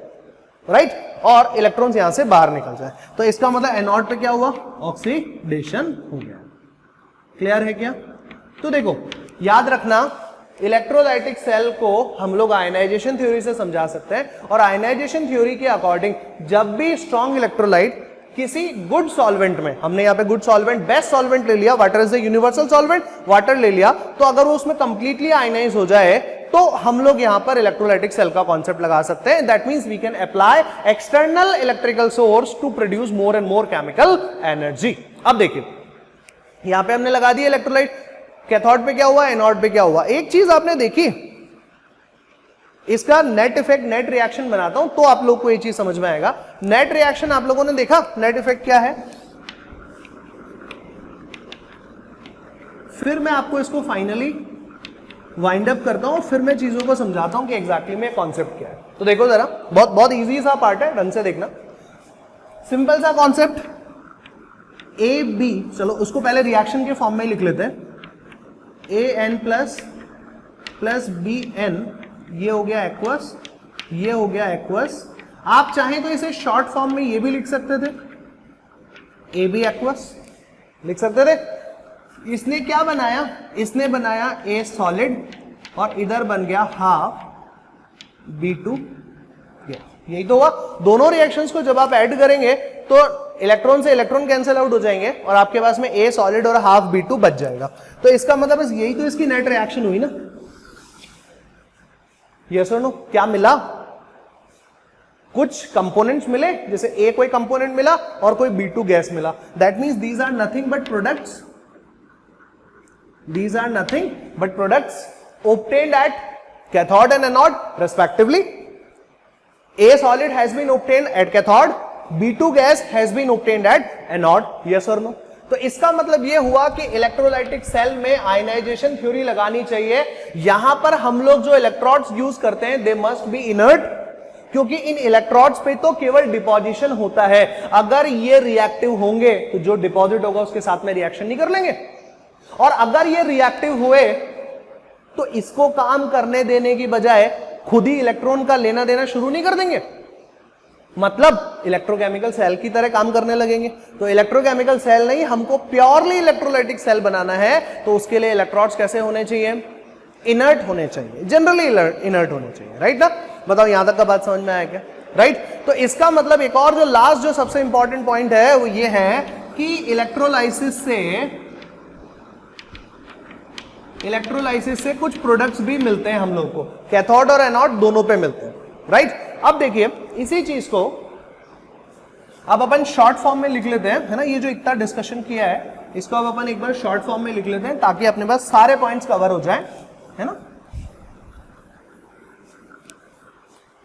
राइट, और इलेक्ट्रॉन्स यहां से बाहर निकल जाए। तो इसका मतलब एनोड पे क्या हुआ, ऑक्सीडेशन हो गया। क्लियर है क्या। तो देखो याद रखना, इलेक्ट्रोलाइटिक सेल को हम लोग आयनाइजेशन थ्योरी से समझा सकते हैं, और आयनाइजेशन थ्योरी के अकॉर्डिंग जब भी स्ट्रॉन्ग इलेक्ट्रोलाइट किसी गुड सॉल्वेंट में, हमने यहां पे गुड सॉल्वेंट, बेस्ट सॉल्वेंट ले लिया, water is the universal solvent, water ले लिया, तो अगर वो उसमें कंप्लीटली आयनाइज हो जाए तो हम लोग यहां पर इलेक्ट्रोलाइटिक सेल का कॉन्सेप्ट लगा सकते हैं. That means we can apply external electrical source to produce more and more chemical energy. अब देखिए यहां पे हमने लगा दिया इलेक्ट्रोलाइट, कैथोड पे क्या हुआ, एनोड पे क्या हुआ. एक चीज आपने देखी, इसका नेट इफेक्ट, नेट रिएक्शन बनाता हूं तो आप लोग को ये चीज समझ में आएगा. नेट रिएक्शन आप लोगों ने देखा, नेट इफेक्ट क्या है. फिर मैं आपको इसको फाइनली वाइंड अप करता हूं, फिर मैं चीजों को समझाता हूं कि एग्जैक्टली में कॉन्सेप्ट क्या है. तो देखो जरा, बहुत बहुत इजी सा पार्ट है, ढंग से देखना. सिंपल सा कॉन्सेप्ट, ए बी, चलो उसको पहले रिएक्शन के फॉर्म में लिख लेते हैं. A N plus B N, ये हो गया एक्वस, ये हो गया एक्वस. आप चाहें तो इसे शॉर्ट फॉर्म में ये भी लिख सकते थे, ए बी एक्वस लिख सकते थे. इसने क्या बनाया, इसने बनाया ए सॉलिड, और इधर बन गया हाफ B2. यही तो हुआ. दोनों रिएक्शंस को जब आप ऐड करेंगे तो इलेक्ट्रॉन से इलेक्ट्रॉन कैंसिल आउट हो जाएंगे और आपके पास में ए सॉलिड और हाफ B2 बच जाएगा. तो इसका मतलब बस यही तो इसकी नेट रिएक्शन हुई ना. यस और नो, क्या मिला, कुछ कंपोनेंट्स मिले, जैसे ए कोई कंपोनेंट मिला और कोई B2 गैस मिला. That means these are nothing but products, these are nothing but products obtained at cathode and anode respectively. A solid has been obtained at cathode, B2 gas has been obtained at anode. Yes or no? तो इसका मतलब यह हुआ कि electrolytic cell में ionization theory लगानी चाहिए. यहां पर हम लोग जो इलेक्ट्रोड्स यूज करते हैं दे मस्ट बी इनर्ट, क्योंकि इन इलेक्ट्रोड्स पे तो केवल डिपोजिशन होता है. अगर ये रिएक्टिव होंगे तो जो डिपॉजिट होगा उसके साथ में रिएक्शन नहीं कर लेंगे, और अगर ये रिएक्टिव हुए तो इसको काम करने देने की बजाय खुद ही इलेक्ट्रॉन का लेना देना शुरू नहीं कर देंगे, मतलब इलेक्ट्रोकेमिकल सेल की तरह काम करने लगेंगे. तो इलेक्ट्रोकेमिकल सेल नहीं, हमको प्योरली इलेक्ट्रोलाइटिक सेल बनाना है, तो उसके लिए इलेक्ट्रोड्स कैसे होने चाहिए, इनर्ट होने चाहिए, जनरली इनर्ट होने चाहिए. राइट ना. बताओ यहां तक का बात समझ में आया क्या. राइट. तो इसका मतलब एक और जो लास्ट जो सबसे इंपॉर्टेंट पॉइंट है वो ये है कि इलेक्ट्रोलाइसिस से कुछ प्रोडक्ट्स भी मिलते हैं हम लोग को, कैथोड और एनोड दोनों पे मिलते हैं. राइट. अब देखिए इसी चीज को अब अपन शॉर्ट फॉर्म में लिख लेते हैं, है ना. ये जो इतना डिस्कशन किया है इसको अब अपन एक बार शॉर्ट फॉर्म में लिख लेते हैं ताकि अपने पास सारे पॉइंट्स कवर हो जाएं, है ना.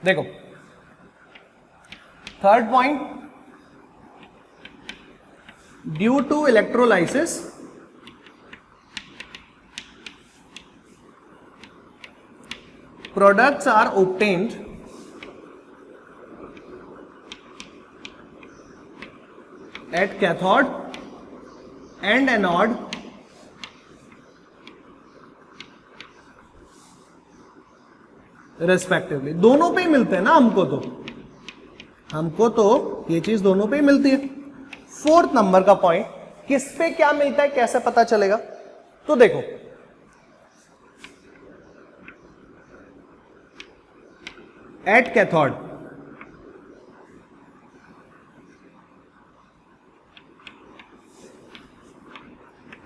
देखो third point, due to electrolysis products are obtained at cathode and anode respectively. दोनों पे ही मिलते हैं ना हमको तो ये चीज दोनों पे ही मिलती है. फोर्थ नंबर का पॉइंट, किस पे क्या मिलता है कैसे पता चलेगा. तो देखो at cathode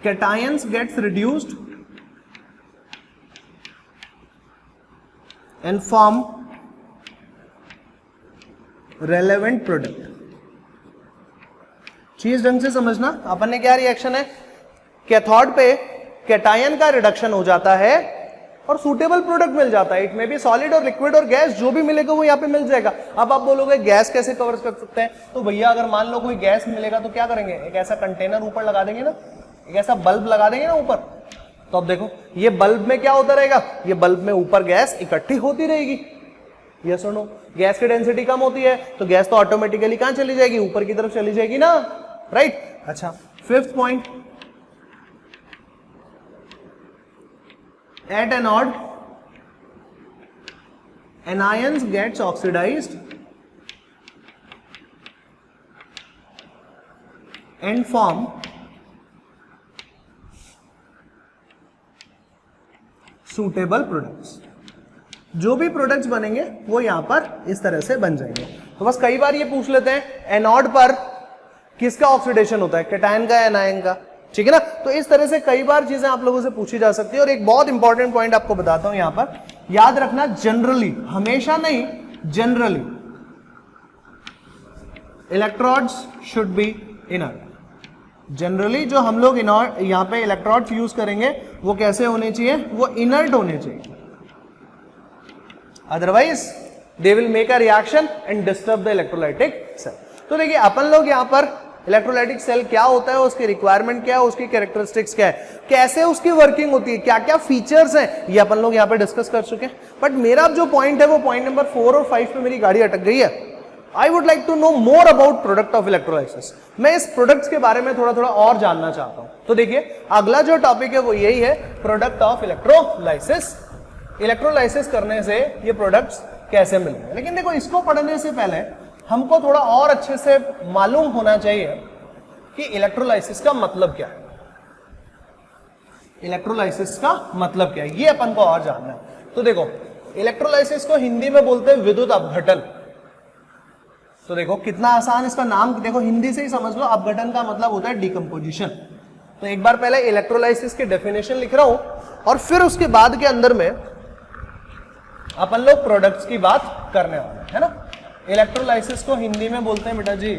cations gets reduced and form relevant product. चीज ढंग से समझना. अपन ने क्या रिएक्शन है, कैथोड पे कैटायन का रिडक्शन हो जाता है और सूटेबल प्रोडक्ट मिल जाता है. इट में भी सॉलिड और लिक्विड और गैस जो भी मिलेगा वो यहाँ पे मिल जाएगा. अब आप बोलोगे गैस कैसे कवर कर सकते हैं, तो भैया अगर मान लो कोई गैस मिलेगा तो क्या करेंगे, एक ऐसा कंटेनर ऊपर लगा देंगे ना, एक ऐसा बल्ब लगा देंगे ना ऊपर. तो अब देखो ये बल्ब में क्या होता रहेगा, ये बल्ब में ऊपर गैस इकट्ठी होती रहेगी. यस और नो. गैस की डेंसिटी कम होती है तो गैस तो ऑटोमेटिकली कहां चली जाएगी, ऊपर की तरफ चली जाएगी ना. राइट. अच्छा, fifth point, at anode anions gets oxidized and form suitable products. जो भी प्रोडक्ट्स बनेंगे वो यहां पर इस तरह से बन जाएंगे। तो बस कई बार ये पूछ लेते हैं एनोड पर किसका ऑक्सीडेशन होता है, कैटायन का या एनायन का, ठीक है ना। तो इस तरह से कई बार चीजें आप लोगों से पूछी जा सकती है। और एक बहुत इंपॉर्टेंट पॉइंट आपको बताता हूं यहां पर, याद रखना जनरली, हमेशा नहीं, generally electrodes should be inert. Generally जो हम लोग इनर्ट यहां पे इलेक्ट्रोड्स यूज करेंगे वो कैसे होने चाहिए, वो इनर्ट होने चाहिए, otherwise they will make a reaction and disturb the electrolytic cell. तो देखिए अपन लोग यहां पर इलेक्ट्रोलाइटिक सेल क्या होता है, उसकी रिक्वायरमेंट क्या है, उसकी कैरेक्टरिस्टिक्स क्या है, कैसे उसकी वर्किंग होती है, क्या क्या फीचर्स हैं, ये अपन लोग यहां पर डिस्कस कर चुके हैं। बट मेरा जो पॉइंट है वो पॉइंट नंबर 4 और 5 पे मेरी गाड़ी अटक गई है। I would like to know more about product of electrolysis. मैं इस प्रोडक्ट्स के बारे में थोड़ा थोड़ा और जानना चाहता हूं। तो देखिए अगला जो टॉपिक है वो यही है, प्रोडक्ट ऑफ इलेक्ट्रोलाइसिस। इलेक्ट्रोलाइसिस करने से ये प्रोडक्ट्स कैसे मिलेंगे। लेकिन देखो इसको पढ़ने से पहले हमको थोड़ा और अच्छे से मालूम होना चाहिए कि इलेक्ट्रोलाइसिस का मतलब क्या है। इलेक्ट्रोलाइसिस का मतलब क्या है ये अपन को और जानना है। तो देखो इलेक्ट्रोलाइसिस को हिंदी में बोलते हैं विद्युत अपघटन। तो देखो कितना आसान इसका नाम, देखो हिंदी से ही समझ लो, अपघटन का मतलब होता है डिकम्पोजिशन। तो एक बार पहले इलेक्ट्रोलाइसिस की डेफिनेशन लिख रहा हूं और फिर उसके बाद के अंदर में अपन लोग प्रोडक्ट्स की बात करने वाले हैं, है ना। इलेक्ट्रोलाइसिस को हिंदी में बोलते हैं बेटा जी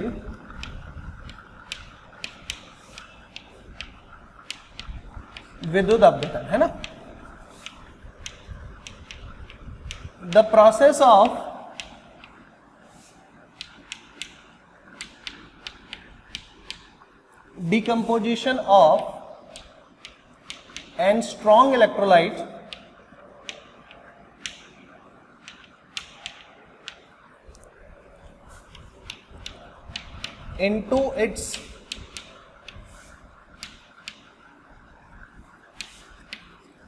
विद्युत अपघटन, है ना। The process of decomposition of and strong electrolyte into its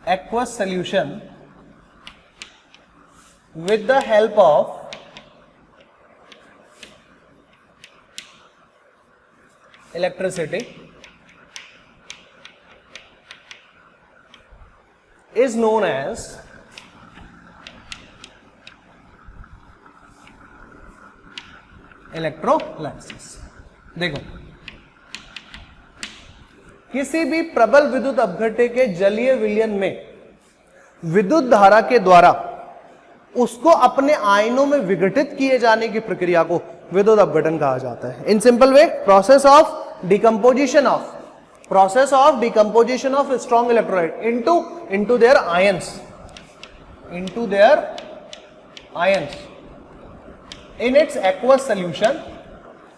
aqueous solution with the help of electricity is known as electrolysis. देखो किसी भी प्रबल विद्युत अपघट्य के जलीय विलयन में विद्युत धारा के द्वारा उसको अपने आयनों में विघटित किए जाने की प्रक्रिया को विद्युत अपघटन कहा जाता है। In simple way process of decomposition of strong electrolyte into their ions in its aqueous solution.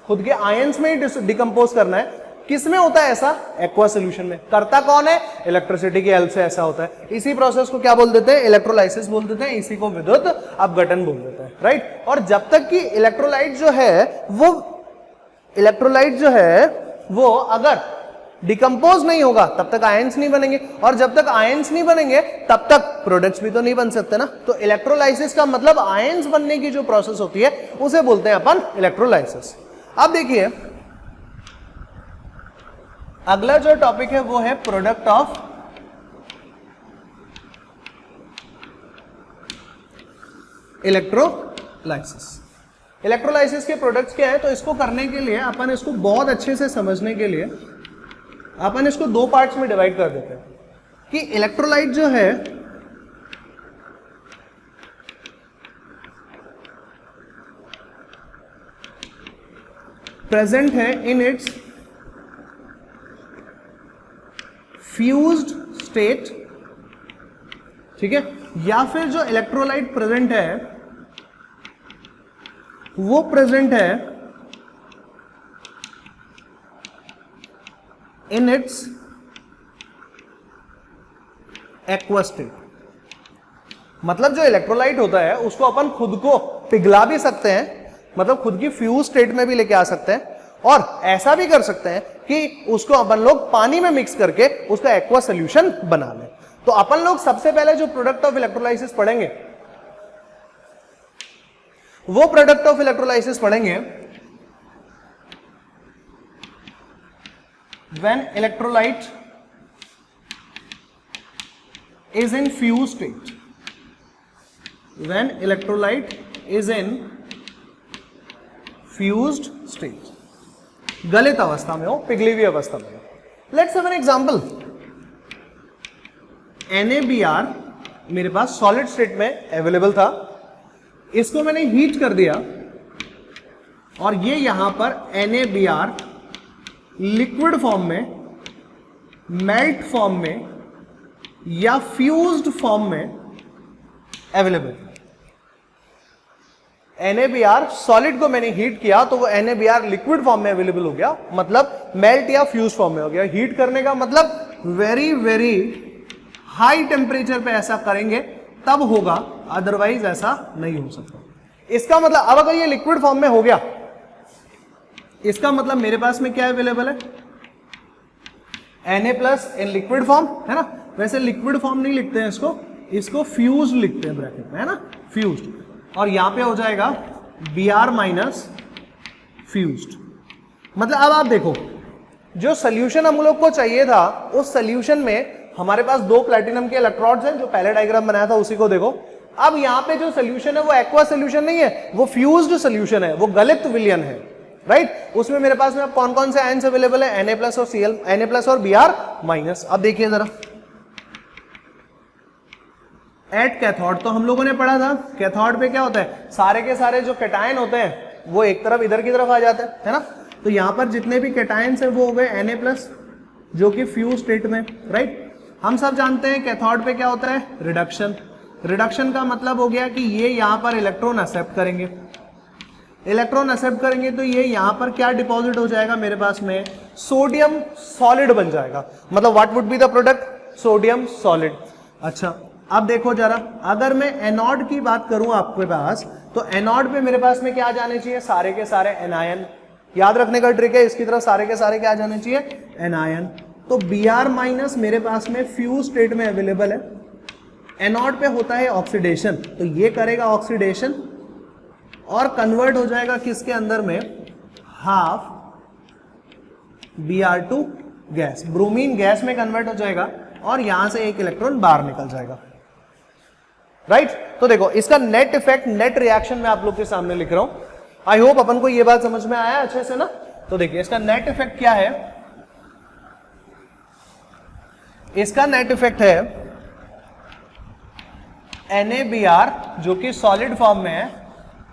खुद के आयंस में ही डिकम्पोज करना है। किस में होता है ऐसा, एक्वस सोल्यूशन में। करता कौन है, इलेक्ट्रिसिटी की हेल्प से ऐसा होता है। इसी प्रोसेस को क्या बोल देते हैं, इलेक्ट्रोलाइसिस बोल देते हैं, इसी को विद्युत अपघटन बोल देते हैं, राइट। और जब तक कि इलेक्ट्रोलाइट जो है वो अगर डिकम्पोज नहीं होगा तब तक आयंस नहीं बनेंगे, और जब तक आयंस नहीं बनेंगे तब तक प्रोडक्ट्स भी तो नहीं बन सकते ना। तो इलेक्ट्रोलाइसिस का मतलब आयंस बनने की जो प्रोसेस होती है उसे बोलते हैं अपन इलेक्ट्रोलाइसिस। अब देखिए अगला जो टॉपिक है वो है प्रोडक्ट ऑफ इलेक्ट्रोलाइसिस। इलेक्ट्रोलाइसिस के प्रोडक्ट्स क्या है, तो इसको करने के लिए अपन इसको बहुत अच्छे से समझने के लिए अपन इसको दो पार्ट्स में डिवाइड कर देते हैं कि इलेक्ट्रोलाइट जो है प्रेजेंट है इन इट्स फ्यूज्ड स्टेट, ठीक है, या फिर जो इलेक्ट्रोलाइट प्रेजेंट है वो प्रेजेंट है इन इट्स एक्वस स्टेट। मतलब जो इलेक्ट्रोलाइट होता है उसको अपन खुद को पिघला भी सकते हैं, मतलब खुद की फ्यूज स्टेट में भी लेके आ सकते हैं, और ऐसा भी कर सकते हैं कि उसको अपन लोग पानी में मिक्स करके उसका एक्वस सोल्यूशन बना लें। तो अपन लोग सबसे पहले जो प्रोडक्ट ऑफ इलेक्ट्रोलाइसिस पढ़ेंगे वो प्रोडक्ट ऑफ इलेक्ट्रोलाइसिस पढ़ेंगे when electrolyte is in fused state, when electrolyte is in fused state, गलित अवस्था में हो, पिघली हुई अवस्था में हो. Let's have an example. NaBr मेरे पास सॉलिड स्टेट में अवेलेबल था, इसको मैंने हीट कर दिया और ये यहां पर NaBr लिक्विड फॉर्म में, मेल्ट फॉर्म में या फ्यूज्ड फॉर्म में अवेलेबल. NaBr सॉलिड को मैंने हीट किया तो वो NaBr लिक्विड फॉर्म में अवेलेबल हो गया, मतलब मेल्ट या फ्यूज फॉर्म में हो गया. हीट करने का मतलब वेरी वेरी हाई टेम्परेचर पे ऐसा करेंगे तब होगा, अदरवाइज ऐसा नहीं हो सकता. इसका मतलब अब अगर ये लिक्विड फॉर्म में हो गया, इसका मतलब मेरे पास में क्या अवेलेबल है, Na plus in liquid form, है ना. वैसे लिक्विड फॉर्म नहीं लिखते हैं इसको, इसको फ्यूज लिखते हैं ब्रैकेट में, है ना, फ्यूज्ड. और यहां पे हो जाएगा Br माइनस फ्यूज्ड. मतलब अब आप देखो, जो सोल्यूशन हम लोग को चाहिए था, उस सोल्यूशन में हमारे पास 2 प्लैटिनम के इलेक्ट्रोड्स हैं, जो पहले डायग्राम बनाया था उसी को देखो. अब यहां पे जो सोल्यूशन है वो एक्वा सोल्यूशन नहीं है, वो फ्यूज्ड सोल्यूशन है, वो गलित विलयन है, राइट. उसमें मेरे पास में अब कौन कौन से आयंस अवेलेबल है, Na प्लस और Cl, Na प्लस और Br माइनस. अब देखिए जरा, एट कैथोड तो हम लोगों ने पढ़ा था, कैथोड पे क्या होता है, सारे के सारे जो कैटायन होते हैं वो एक तरफ इधर की तरफ आ जाते हैं, है ना. तो यहां पर जितने भी कैटायंस है वो हो गए Na प्लस, जो कि फ्यूज स्टेट में, राइट. हम सब जानते हैं कैथोड पे क्या होता है, रिडक्शन. रिडक्शन का मतलब हो गया कि ये यहां पर इलेक्ट्रॉन एक्सेप्ट करेंगे, इलेक्ट्रॉन एक्सेप्ट करेंगे तो ये यहां पर क्या डिपॉजिट हो जाएगा, मेरे पास में सोडियम सॉलिड बन जाएगा. मतलब what would be the product, sodium solid. अच्छा अब देखो जरा, अगर मैं एनोड की बात करूं आपके पास, तो एनोड पे मेरे पास में क्या आ जाने चाहिए, सारे के सारे एनायन. याद रखने का ट्रिक है, इसकी तरह सारे के सारे क्या आ जाने चाहिए, एनायन. तो Br माइनस मेरे पास में फ्यूज स्टेट में अवेलेबल है. एनोड पे होता है ऑक्सीडेशन, तो ये करेगा ऑक्सीडेशन और कन्वर्ट हो जाएगा किसके अंदर में, half Br2 gas, bromine gas में कन्वर्ट हो जाएगा और यहां से एक इलेक्ट्रॉन बाहर निकल जाएगा, राइट. तो देखो इसका नेट इफेक्ट, नेट रिएक्शन में आप लोग के सामने लिख रहा हूं. आई होप अपन को ये बात समझ में आया अच्छे से ना. तो देखिए इसका नेट इफेक्ट क्या है, इसका नेट इफेक्ट है NaBr जो कि सॉलिड फॉर्म में है,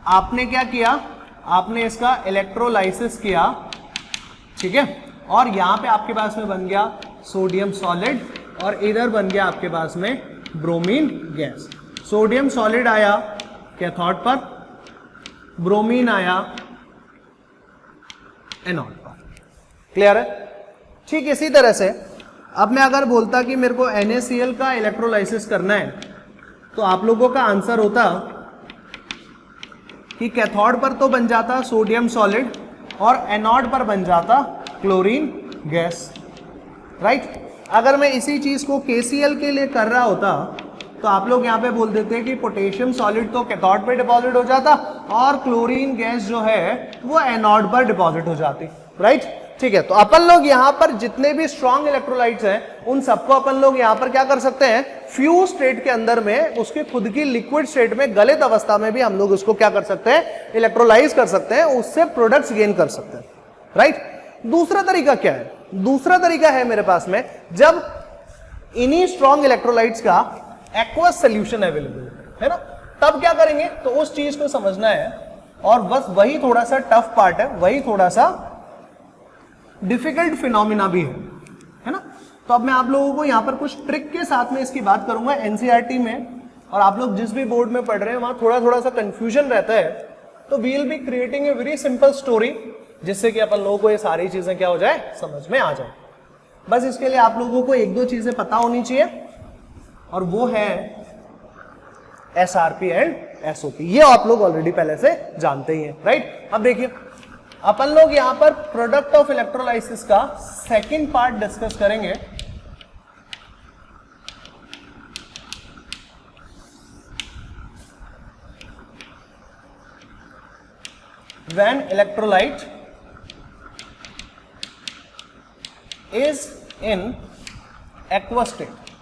आपने क्या किया, आपने इसका इलेक्ट्रोलाइसिस किया, ठीक है, और यहां पे आपके पास में बन गया सोडियम सॉलिड और इधर बन गया आपके पास में ब्रोमीन गैस. सोडियम सॉलिड आया कैथोड पर, ब्रोमीन आया एनोड पर. क्लियर है. ठीक इसी तरह से अब मैं अगर बोलता कि मेरे को NaCl का इलेक्ट्रोलाइसिस करना है, तो आप लोगों का आंसर होता कि कैथोड पर तो बन जाता सोडियम सॉलिड और एनोड पर बन जाता क्लोरीन गैस, राइट. अगर मैं इसी चीज को KCl के लिए कर रहा होता तो आप लोग यहां पे बोल देते कि पोटेशियम सॉलिड तो कैथोड पे डिपॉजिट हो जाता और क्लोरीन गैस जो है वो एनोड पर डिपॉजिट हो जाती, राइट. ठीक है, तो अपन लोग यहां पर जितने भी स्ट्रॉन्ग इलेक्ट्रोलाइट्स हैं उन सबको अपन लोग यहां पर क्या कर सकते हैं, फ्यूज स्टेट के अंदर में, उसके खुद की लिक्विड स्टेट में, गलित अवस्था में भी हम लोग उसको क्या कर सकते हैं, इलेक्ट्रोलाइज कर सकते हैं, उससे प्रोडक्ट्स गेन कर सकते हैं, राइट. दूसरा तरीका क्या है, दूसरा तरीका है मेरे पास में, जब इन्हीं स्ट्रॉन्ग इलेक्ट्रोलाइट्स का एक्वस सोल्यूशन अवेलेबल है ना, तब क्या करेंगे, तो उस चीज को समझना है. और बस वही थोड़ा सा टफ पार्ट है, वही थोड़ा सा डिफिकल्ट फिनोमिना भी है ना. तो अब मैं आप लोगों को यहां पर कुछ ट्रिक के साथ में इसकी बात करूंगा. एनसीईआरटी में और आप लोग जिस भी बोर्ड में पढ़ रहे हैं वहां थोड़ा थोड़ा सा कंफ्यूजन रहता है, तो we will be creating a very simple story, जिससे कि अपन लोगों को ये सारी चीजें क्या हो जाए, समझ में आ जाए. बस इसके लिए आप लोगों को एक दो चीजें पता होनी चाहिए, और वो है SRP एंड SOP. ये आप लोग ऑलरेडी पहले से जानते ही हैं, राइट. अब देखिए अपन लोग यहां पर प्रोडक्ट ऑफ इलेक्ट्रोलाइसिस का सेकंड पार्ट डिस्कस करेंगे. When electrolyte is in aqueous state,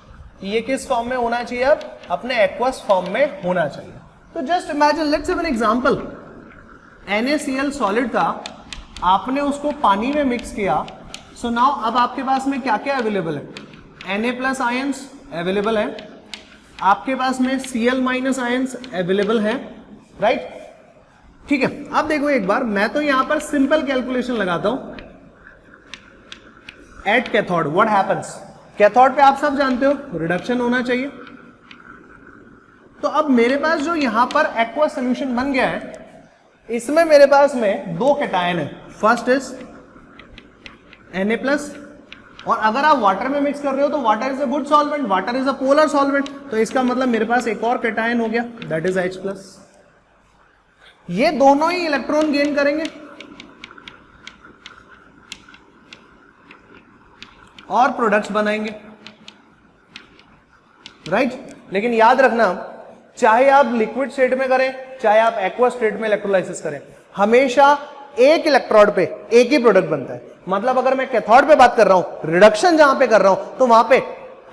ये किस फॉर्म में होना चाहिए? अब अपने एक्वस फॉर्म में होना चाहिए। तो just imagine, let's have an example, NaCl solid था, आपने उसको पानी में मिक्स किया। सो नाउ अब आपके पास में क्या क्या अवेलेबल है? Na+ आयंस अवेलेबल है, आपके पास में Cl- आयंस अवेलेबल है, राइट? ठीक है, अब देखो एक बार, मैं तो यहां पर सिंपल कैलकुलेशन लगाता हूं। At cathode what happens? Cathode पे आप सब जानते हो रिडक्शन होना चाहिए। तो अब मेरे पास जो यहां पर एक्वा सोल्यूशन बन गया है, इसमें मेरे पास में दो कैटायन है। फर्स्ट इज Na+, और अगर आप वाटर में मिक्स कर रहे हो तो water is a good solvent, water is a polar solvent, तो इसका मतलब मेरे पास एक और कैटायन हो गया, दैट इज H+। ये दोनों ही इलेक्ट्रॉन गेन करेंगे और प्रोडक्ट्स बनाएंगे, राइट? लेकिन याद रखना, चाहे आप लिक्विड स्टेट में करें, चाहे आप एक्वा स्टेट में इलेक्ट्रोलाइसिस करें, हमेशा एक इलेक्ट्रोड पे एक ही प्रोडक्ट बनता है। मतलब अगर मैं कैथोड पे बात कर रहा हूं, रिडक्शन जहां पे कर रहा हूं, तो वहां पे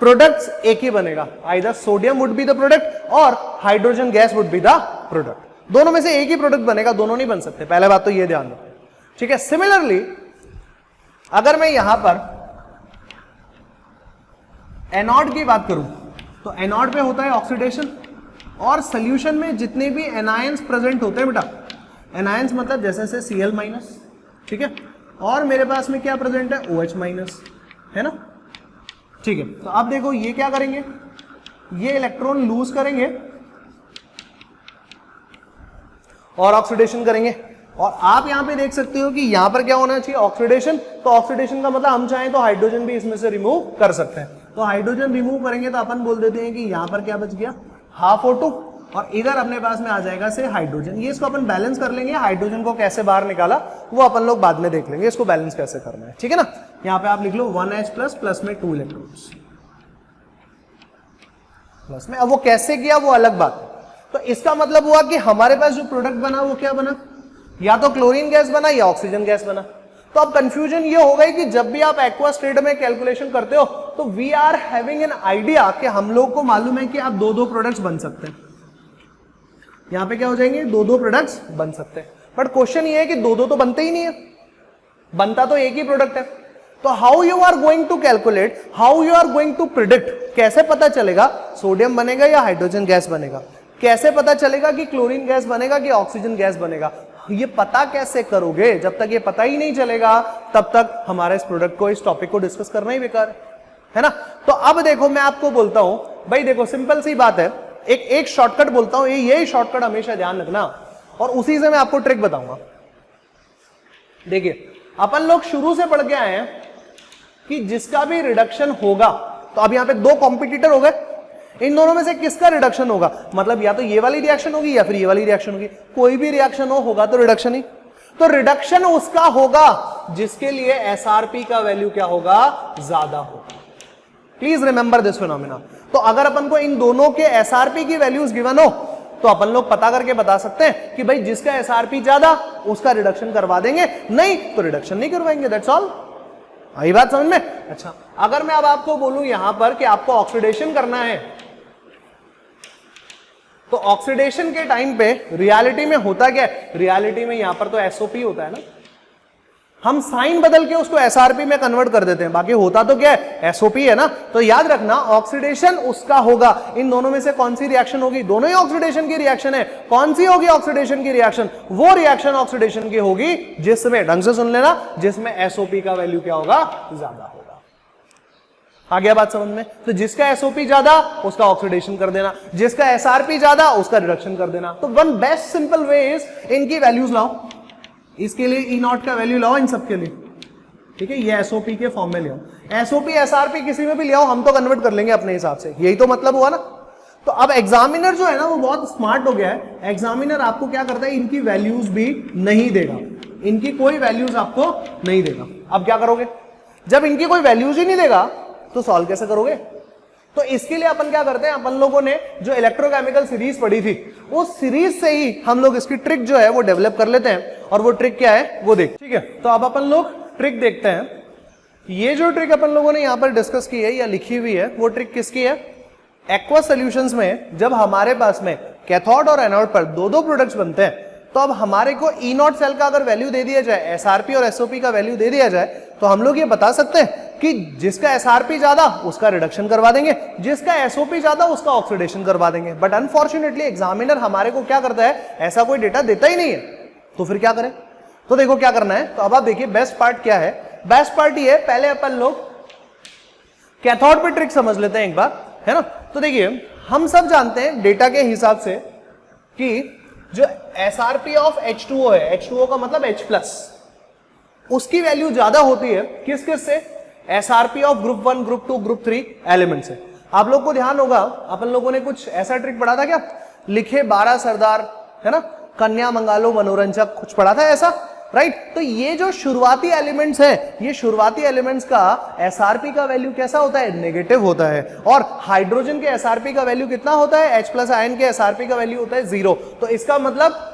प्रोडक्ट्स एक ही बनेगा, either sodium would be the product और hydrogen gas would be the product. दोनों में से एक ही प्रोडक्ट बनेगा, दोनों नहीं बन सकते, पहले बात तो ये ध्यान रखो, ठीक है? सिमिलरली अगर मैं यहां पर एनोड की बात करूं, तो एनोड पे होता है ऑक्सीडेशन, और सोल्यूशन में जितने भी एनायंस प्रेजेंट होते हैं बेटा, एनायंस मतलब जैसे से Cl-, ठीक है, और मेरे पास में क्या प्रेजेंट है? OH-, है ना? ठीक है, तो आप देखो ये क्या करेंगे, ये इलेक्ट्रॉन लूज करेंगे और ऑक्सीडेशन करेंगे। और आप यहां पे देख सकते हो कि यहां पर क्या होना चाहिए? ऑक्सीडेशन। तो ऑक्सीडेशन का मतलब हम चाहें तो हाइड्रोजन भी इसमें से रिमूव कर सकते हैं। तो हाइड्रोजन रिमूव करेंगे तो अपन बोल देते हैं कि यहां पर क्या बच गया? हाफ O2, और इधर अपने पास में आ जाएगा से हाइड्रोजन। ये इसको अपन बैलेंस कर लेंगे, हाइड्रोजन को कैसे बाहर निकाला वो अपन लोग बाद में देख लेंगे, इसको बैलेंस कैसे करना है, ठीक है ना? यहां पे आप लिख लो 1H+ प्लस में 2 इलेक्ट्रॉन्स प्लस में। अब वो कैसे किया वो अलग बात है। तो इसका मतलब हुआ कि हमारे पास जो प्रोडक्ट बना वो क्या बना? या तो क्लोरीन गैस बना या ऑक्सीजन गैस बना। तो अब कंफ्यूजन ये हो गई कि जब भी आप एक्वा स्टेट में कैलकुलेशन करते हो तो we are having an idea कि हम लोग को मालूम है कि आप दो प्रोडक्ट्स बन सकते हैं। यहां पे क्या हो जाएंगे? दो प्रोडक्ट्स बन सकते हैं। बट क्वेश्चन ये है कि दो तो बनते ही नहीं है, बनता तो एक ही प्रोडक्ट है। तो how you are going to calculate, how you are going to predict, कैसे पता चलेगा सोडियम बनेगा या हाइड्रोजन गैस बनेगा? कैसे पता चलेगा कि क्लोरीन गैस बनेगा कि ऑक्सीजन गैस बनेगा? ये पता कैसे करोगे? जब तक ये पता ही नहीं चलेगा तब तक हमारे इस प्रोडक्ट को, इस टॉपिक को डिस्कस करना ही बेकार है ना? तो अब देखो मैं आपको बोलता हूं भाई, देखो सिंपल सी बात है, एक शॉर्टकट बोलता हूं, यही शॉर्टकट हमेशा ध्यान रखना, और उसी से मैं आपको ट्रिक बताऊंगा। देखिए अपन लोग शुरू से पढ़ के आए हैं कि जिसका भी रिडक्शन होगा, तो अब यहां पे दो कॉम्पिटिटर हो गए, इन दोनों में से किसका रिडक्शन होगा? मतलब या तो ये वाली रिएक्शन होगी या फिर ये वाली रिएक्शन होगी। कोई भी रिएक्शन होगा तो रिडक्शन ही। तो रिडक्शन उसका होगा जिसके लिए एसआरपी का वैल्यू क्या होगा? ज्यादा होगा। Please remember this phenomena. तो अगर अपन को इन दोनों के एसआरपी की वैल्यूज गिवन हो तो अपन लोग पता करके बता सकते हैं कि भाई जिसका एसआरपी ज्यादा उसका रिडक्शन करवा देंगे, नहीं तो रिडक्शन नहीं करवाएंगे। That's all. आई बात समझ में? अच्छा, अगर मैं अब आपको बोलूं यहां पर कि आपको ऑक्सीडेशन करना है, तो ऑक्सीडेशन के टाइम पे रियलिटी में होता क्या है? रियलिटी में यहां पर तो एसओपी होता है ना, हम साइन बदल के उसको एसआरपी में कन्वर्ट कर देते हैं, बाकी होता तो क्या है? एसओपी है ना। तो याद रखना ऑक्सीडेशन उसका होगा। इन दोनों में से कौन सी रिएक्शन होगी? दोनों ही ऑक्सीडेशन की रिएक्शन है। कौन सी होगी ऑक्सीडेशन की रिएक्शन? वो रिएक्शन ऑक्सीडेशन की होगी जिसमें, ढंग से सुन लेना, जिसमें एसओपी का वैल्यू क्या होगा? ज्यादा होगा। आ गया बात समझ में? तो जिसका एसओपी ज्यादा उसका ऑक्सीडेशन कर देना, जिसका एसआरपी ज्यादा उसका रिडक्शन कर देना। तो one best simple way is इनकी वैल्यूज लाओ। इसके लिए ई नॉट का वैल्यू लाओ इन सबके लिए, ठीक है? ये एसओपी के फॉर्म में ले आओ, एसओपी एसआरपी किसी में भी ले आओ, हम तो कन्वर्ट कर लेंगे अपने हिसाब से। यही तो मतलब हुआ ना। तो अब एग्जामिनर जो है ना वो बहुत स्मार्ट हो गया है। एग्जामिनर आपको क्या करता है? इनकी वैल्यूज भी नहीं देगा, इनकी कोई वैल्यूज आपको नहीं देगा। अब क्या करोगे? जब इनकी कोई वैल्यूज ही नहीं देगा तो सॉल्व कैसे करोगे? तो इसके लिए अपन क्या करते हैं, अपन लोगों ने जो इलेक्ट्रोकेमिकल सीरीज पढ़ी थी उस सीरीज से ही हम लोग इसकी ट्रिक जो है वो डेवलप कर लेते हैं, और वो ट्रिक क्या है वो देख, ठीक है? तो अब अपन लोग ट्रिक देखते हैं। ये जो ट्रिक अपन लोगों ने यहां पर डिस्कस की है या लिखी हुई है, वो ट्रिक किसकी है? एक्वा सॉल्यूशंस में जब हमारे पास में कैथोड और एनोड पर दो दो प्रोडक्ट्स बनते हैं, तो अब हमारे को ई नॉट सेल का अगर वैल्यू दे दिया जाए, एसआरपी और एसओपी का वैल्यू दे दिया जाए, तो हम लोग ये बता सकते हैं कि जिसका एसआरपी ज्यादा उसका रिडक्शन करवा देंगे, जिसका एसओपी ज्यादा उसका ऑक्सीडेशन करवा देंगे। बट अनफॉर्चुनेटली एग्जामिनर हमारे को क्या करता है, ऐसा कोई डेटा देता ही नहीं है, तो फिर क्या करें? तो देखो क्या करना है। तो अब आप देखिए बेस्ट पार्ट क्या है। बेस्ट पार्ट ये है, पहले अपन लोग कैथोड पे ट्रिक समझ लेते हैं एक बार, है ना। तो देखिए हम सब जानते हैं डेटा के हिसाब से कि जो एसआरपी ऑफ H2O है, H2O का मतलब H+, उसकी वैल्यू ज्यादा होती है किस किस से? SRP of group 1, group 2, group 3 element से। आप लोग को ध्यान होगा, अपन लोगों ने कुछ ऐसा ट्रिक पढ़ा था क्या, लिखे 12 सरदार, है ना, कन्या मंगालो मनोरंजक, कुछ पढ़ा था ऐसा, राइट। तो ये जो शुरुआती एलिमेंट्स हैं, ये शुरुआती एलिमेंट्स का एसआरपी का वैल्यू कैसा होता है? नेगेटिव होता है। और हाइड्रोजन के एसआरपी का वैल्यू कितना होता है? H+ आयन के एसआरपी का वैल्यू होता है 0। तो इसका मतलब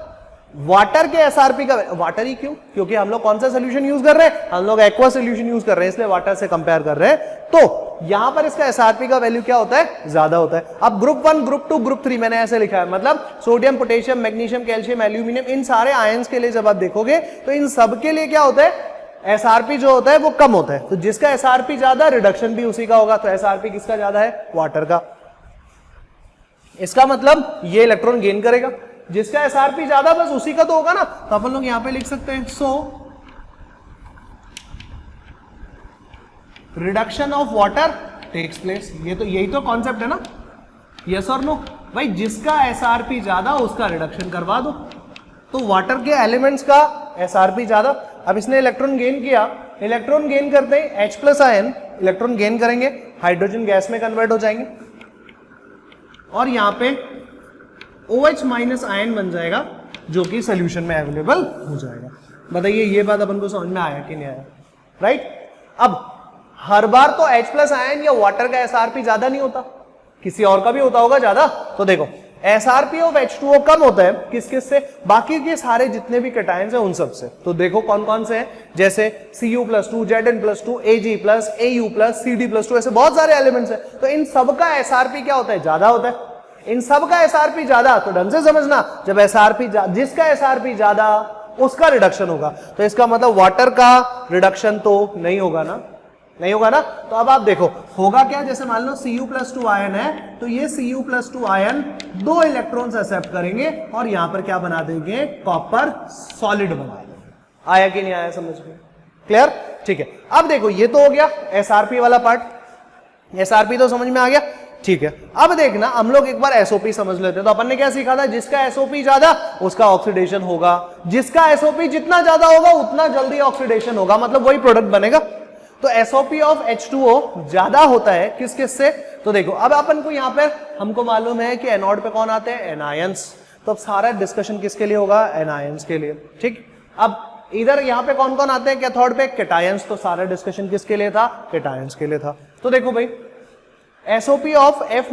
वाटर के एसआरपी का, वाटर ही क्यों? क्योंकि हम लोग कौन सा सोल्यूशन यूज कर रहे हैं? हम लोग एक्वा सोल्यूशन यूज कर रहे हैं, इसलिए वाटर से कंपेयर कर रहे हैं। तो यहां पर इसका एसआरपी का वैल्यू क्या होता है? ज्यादा होता है। अब ग्रुप 1, ग्रुप 2, ग्रुप 3 मैंने ऐसे लिखा है, मतलब sodium, potassium, magnesium, calcium, aluminium, इन सारे आयंस के लिए जब आप देखोगे तो इन सब के लिए क्या होता है? एसआरपी जो होता है वो कम होता है। तो जिसका एसआरपी ज्यादा, रिडक्शन भी उसी का होगा। तो एसआरपी किसका ज्यादा है? वाटर का। इसका मतलब ये इलेक्ट्रॉन गेन करेगा, जिसका एसआरपी ज्यादा बस उसी का तो होगा ना। तो अपन लोग यहां पे लिख सकते हैं, so reduction of water takes place. ये तो यही तो कॉन्सेप्ट है ना, यस और नो भाई। जिसका एसआरपी ज्यादा उसका रिडक्शन करवा दो। तो वाटर के एलिमेंट्स का एसआरपी ज्यादा। अब इसने इलेक्ट्रॉन गेन किया, इलेक्ट्रॉन गेन करते ही H+ आयन इलेक्ट्रॉन गेन करेंगे, हाइड्रोजन गैस में कन्वर्ट हो जाएंगे और यहां पे OH- आयन बन जाएगा, जो कि सोल्यूशन में अवेलेबल हो जाएगा। बताइए ये बात अपन को समझ में आया कि नहीं आया, राइट। अब हर बार तो H+ आयन या वाटर का एसआरपी ज्यादा नहीं होता, किसी और का भी होता होगा ज्यादा। तो देखो एसआरपी ऑफ H2O कम होता है किस किस से? बाकी के सारे जितने भी कैटायंस हैं उन सब से। तो देखो कौन कौन से हैं, जैसे Cu+2, Zn+2, Ag+, Au+, Cd+2, ऐसे बहुत सारे एलिमेंट्स हैं। तो इन सब का एसआरपी क्या होता है? ज्यादा होता है। इन सब का एसआरपी ज्यादा, तो ढंग से समझना, जब एसआरपी जिसका एसआरपी ज्यादा उसका रिडक्शन होगा। तो इसका मतलब वाटर का रिडक्शन तो नहीं होगा ना, नहीं होगा ना। तो अब आप देखो होगा क्या, जैसे मान लो Cu+2 आयन है, तो ये Cu+2 आयन 2 इलेक्ट्रॉन्स एक्सेप्ट करेंगे और यहां पर क्या बना देंगे? कॉपर सॉलिड बना देंगे। आया कि नहीं आया समझ में? क्लियर? ठीक है। अब देखो ये तो हो गया एसआरपी वाला पार्ट, एसआरपी तो समझ में आ गया, ठीक है। अब देखना हम लोग एक बार एसओपी समझ लेते हैं। तो अपन ने क्या सीखा था? जिसका एसओपी ज्यादा उसका ऑक्सीडेशन होगा, जिसका एसओपी जितना ज्यादा होगा उतना जल्दी ऑक्सीडेशन होगा, मतलब वही प्रोडक्ट बनेगा। तो एसओपी ऑफ H2O ज्यादा होता है किस किस से? तो देखो अब अपन को यहां पर हमको मालूम है कि एनोड पे कौन आते हैं? एनायंस। तो अब सारा डिस्कशन किसके लिए होगा? एनायंस के लिए, ठीक। अब इधर यहां पे कौन कौन आते हैं कैथोड पे? कैटायंस। तो सारा डिस्कशन किसके लिए था? कैटायंस के लिए था। तो देखो भाई SOP of F-,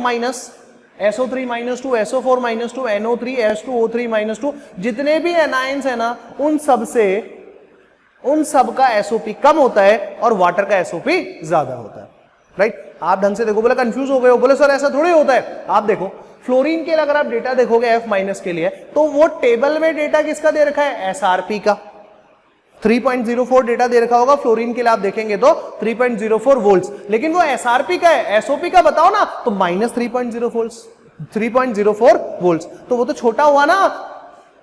SO3-2, SO4-2, NO3, H2O3-2, जितने भी एनायंस है ना उन सब का एसओपी कम होता है और वाटर का एसओपी ज्यादा होता है, राइट। आप ढंग से देखो, बोले कंफ्यूज हो गए हो, बोले सर ऐसा थोड़ी होता है। आप देखो फ्लोरीन के अगर आप डेटा देखोगे F- के लिए, तो वो टेबल में डेटा किसका दे रखा है? एसआरपी का। 3.04 डेटा दे रखा होगा फ्लोरीन के लिए, आप देखेंगे तो 3.04 वोल्ट्स, लेकिन वो एसआरपी का है, एसओपी का बताओ ना, तो -3.04 वोल्ट्स। तो वो तो छोटा हुआ ना।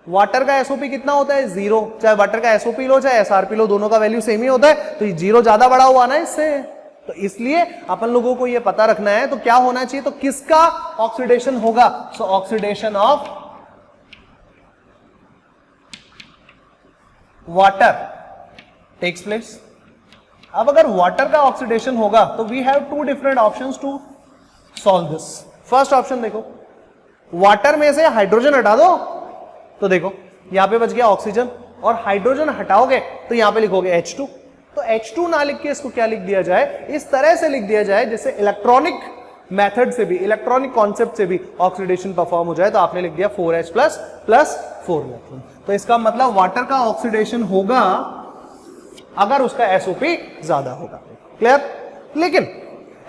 वाटर का एसओपी कितना होता है? 0। चाहे वाटर का एसओपी लो चाहे एसआरपी लो, दोनों का वैल्यू सेम ही होता है। तो 0 ज्यादा बड़ा हुआ ना इससे। तो इसलिए अपन लोगों को ये पता रखना है, तो क्या होना चाहिए? तो किसका ऑक्सीडेशन होगा? So oxidation of water takes place. अब अगर वाटर का ऑक्सीडेशन होगा तो we have 2 different options to solve this. First option देखो, वाटर में से हाइड्रोजन हटा दो, तो देखो यहां पे बच गया ऑक्सीजन, और हाइड्रोजन हटाओगे तो यहां पे लिखोगे H2। तो H2 ना लिख के इसको क्या लिख दिया जाए? इस तरह से लिख दिया जाए जैसे इलेक्ट्रॉनिक मेथड से भी, इलेक्ट्रॉनिक कॉन्सेप्ट से भी ऑक्सीडेशन परफॉर्म हो जाए। तो आपने लिख दिया 4H+ प्लस 4 इलेक्ट्रॉन। तो इसका मतलब वाटर का ऑक्सीडेशन होगा अगर उसका एसओपी ज्यादा होगा, क्लियर। लेकिन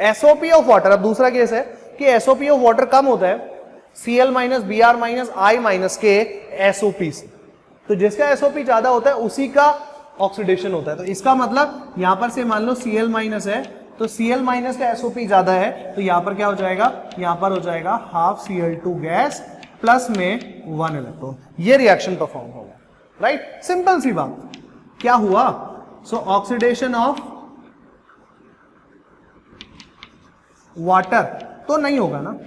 एसओपी ऑफ वाटर, अब दूसरा केस है कि एसओपी ऑफ वाटर कम होता है Cl minus Br minus I minus के एसओपी से। तो जिसका एसओपी ज्यादा होता है उसी का ऑक्सीडेशन होता है। तो इसका मतलब यहां पर से मान लो Cl माइनस है, तो Cl माइनस का एसओपी ज्यादा है, तो यहां पर क्या हो जाएगा, यहां पर हो जाएगा हाफ Cl2 गैस प्लस में 1 इलेक्ट्रॉन। ये रिएक्शन परफॉर्म होगा, राइट। सिंपल सी बात। क्या हुआ, सो ऑक्सीडेशन ऑफ वाटर तो नहीं होगा ना,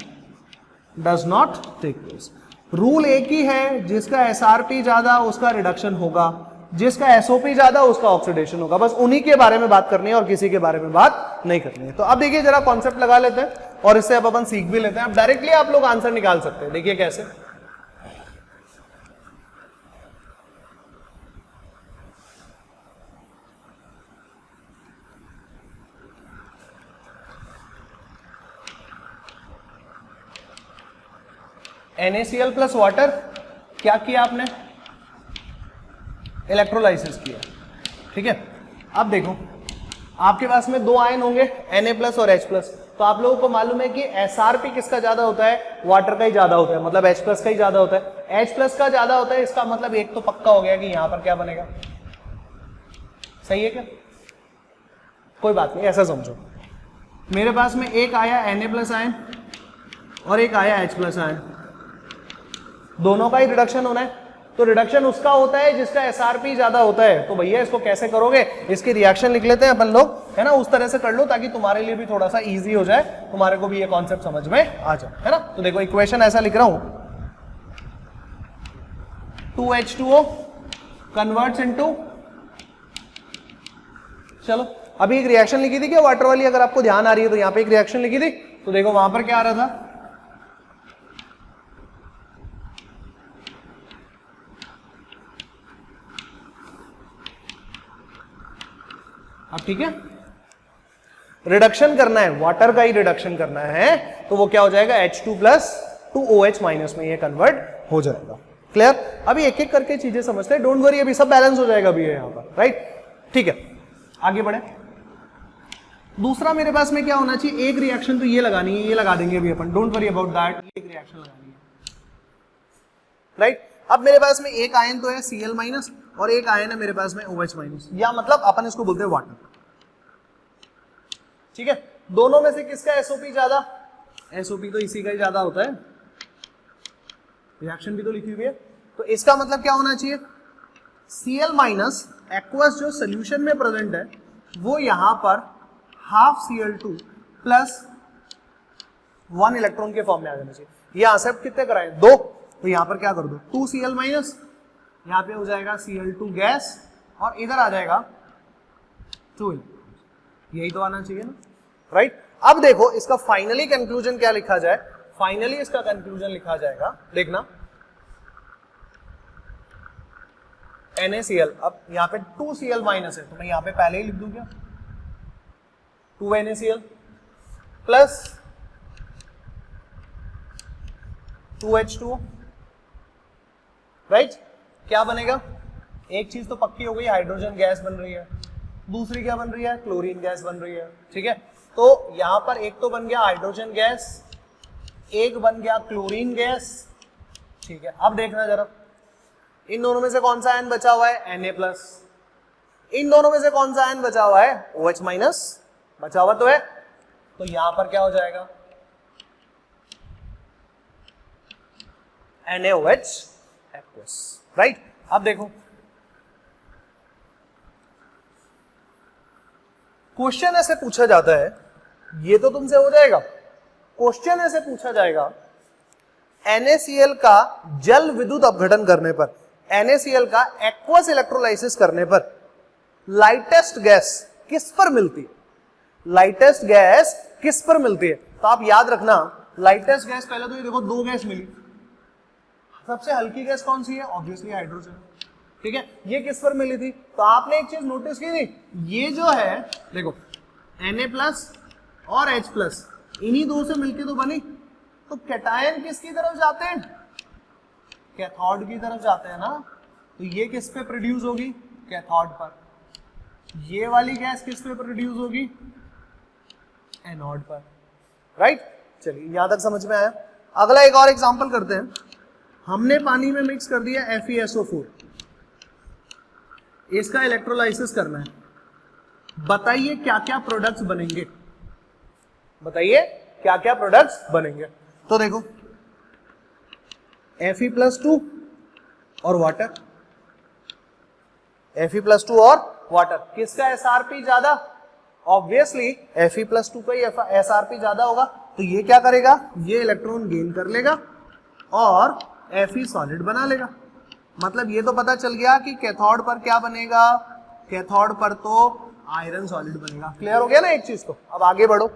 does not take place. Rule एक ही है, जिसका एसआरपी ज्यादा उसका रिडक्शन होगा, जिसका एसओपी ज्यादा उसका ऑक्सीडेशन होगा। बस उन्हीं के बारे में बात करनी है और किसी के बारे में बात नहीं करनी है। तो अब देखिए जरा कॉन्सेप्ट लगा लेते हैं और इससे अब अपन सीख भी लेते हैं। अब डायरेक्टली आप लोग आंसर निकाल सकते हैं। देखिए कैसे, NaCl प्लस वाटर, क्या किया आपने, इलेक्ट्रोलाइसिस किया, ठीक है। अब देखो आपके पास में दो आयन होंगे Na प्लस और H प्लस, तो आप लोगों को मालूम है कि एसआरपी किसका ज्यादा होता है, वाटर का ही ज्यादा होता है, मतलब H प्लस का ही ज्यादा होता है। H प्लस का ज्यादा होता है, इसका मतलब एक तो पक्का हो गया कि यहां पर क्या बनेगा, सही है क्या, कोई बात नहीं, ऐसा समझो। मेरे पास में एक आया Na प्लस आयन और एक आया H प्लस आयन, दोनों का ही रिडक्शन होना है। तो रिडक्शन उसका होता है जिसका एसआरपी ज्यादा होता है। तो भैया इसको कैसे करोगे, इसकी रिएक्शन लिख लेते हैं अपन लोग, है ना, उस तरह से कर लो ताकि तुम्हारे लिए भी थोड़ा सा इजी हो जाए, तुम्हारे को भी ये कॉन्सेप्ट समझ में आ जाए, है ना। तो देखो इक्वेशन ऐसा लिख रहा हूं, 2H2O कन्वर्ट्स इनटू, चलो अभी एक रिएक्शन लिखी थी क्या वाटर वाली, अगर आपको ध्यान आ रही है तो यहां पे एक रिएक्शन लिखी थी। तो देखो वहां पर क्या आ रहा था, अब ठीक है, रिडक्शन करना है, वाटर का ही रिडक्शन करना है, तो वो क्या हो जाएगा, H2 प्लस 2OH माइनस में ये कन्वर्ट हो जाएगा। क्लियर। अभी एक एक करके चीजें समझते हैं, डोंट वरी, अभी सब बैलेंस हो जाएगा अभी यहां पर, राइट। ठीक है, आगे बढ़े। दूसरा मेरे पास में क्या होना चाहिए, एक रिएक्शन तो ये लगानी है, ये लगा देंगे अभी अपन, डोंट वरी अबाउट दैट, एक रिएक्शन लगानी है, राइट। अब मेरे पास में एक आयन तो है Cl माइनस और एक आयन है मेरे पास में OH माइनस, या मतलब अपन इसको बोलते हैं वाटर, ठीक है। दोनों में से किसका एसओपी ज्यादा, एसओपी तो इसी का ही ज्यादा होता है, रिएक्शन भी तो लिखी हुई है। तो इसका मतलब क्या होना चाहिए, Cl माइनस एक्वस जो सोल्यूशन में प्रेजेंट है वो यहां पर हाफ Cl2 प्लस 1 इलेक्ट्रॉन के फॉर्म में आ जाना चाहिए। ये एक्सेप्ट कितने कराए, 2, तो यहां पर क्या कर दो 2Cl माइनस, यहां पे हो जाएगा Cl2 गैस और इधर आ जाएगा 2, यही तो आना चाहिए ना, राइट। अब देखो इसका फाइनली कंक्लूजन क्या लिखा जाए, फाइनली इसका कंक्लूजन लिखा जाएगा, देखना NaCl, अब यहां पे 2Cl माइनस है तो मैं यहां पे पहले ही लिख दूं क्या, 2NaCl प्लस 2H2O, राइट। क्या बनेगा, एक चीज तो पक्की हो गई, हाइड्रोजन गैस बन रही है, दूसरी क्या बन रही है, क्लोरीन गैस बन रही है, ठीक है। तो यहां पर एक तो बन गया हाइड्रोजन गैस, एक बन गया क्लोरीन गैस, ठीक है। अब देखना जरा, इन दोनों में से कौन सा आयन बचा हुआ है, Na प्लस, इन दोनों में से कौन सा आयन बचा हुआ है, OH माइनस बचा हुआ तो है, तो यहां पर क्या हो जाएगा, NaOH एक्वस, राइट। अब देखो क्वेश्चन ऐसे पूछा जाता है, ये तो तुमसे हो जाएगा, क्वेश्चन ऐसे पूछा जाएगा, NaCl का जल विद्युत अपघटन करने पर, NaCl का एक्वस इलेक्ट्रोलाइसिस करने पर लाइटेस्ट गैस किस पर मिलती है, लाइटेस्ट गैस किस पर मिलती है। तो आप याद रखना, लाइटेस्ट गैस पहले तो ये देखो 2 गैस मिली, सबसे हल्की गैस कौन सी है, ऑब्वियसली हाइड्रोजन, ठीक है। ये किस पर मिली थी, तो आपने एक चीज नोटिस की थी, ये जो है देखो Na प्लस और H प्लस इन्हीं दो से मिलके तो बनी, तो कैटायन किसकी तरफ जाते हैं, कैथोड की तरफ जाते हैं ना, तो ये किस पे प्रोड्यूस होगी, कैथोड पर, ये वाली गैस किस पे प्रोड्यूस होगी, एनोड पर, राइट। चलिए यहां तक समझ में आया। अगला एक और एग्जांपल करते हैं। हमने पानी में मिक्स कर दिया FeSO4, इसका इलेक्ट्रोलाइसिस करना है। बताइए क्या क्या प्रोडक्ट्स बनेंगे, बताइए क्या क्या प्रोडक्ट्स बनेंगे। तो देखो Fe+2 और वाटर, Fe+2 और वाटर, किसका SRP ज्यादा? ऑब्वियसली Fe+2 का ही SRP ज्यादा होगा। तो ये क्या करेगा, ये इलेक्ट्रॉन गेन कर लेगा और Fe सॉलिड बना लेगा। मतलब ये तो पता चल गया कि कैथोड पर क्या बनेगा, कैथोड पर तो आयरन सॉलिड बनेगा। क्लियर हो गया ना एक चीज तो। अब आगे बढ़ो।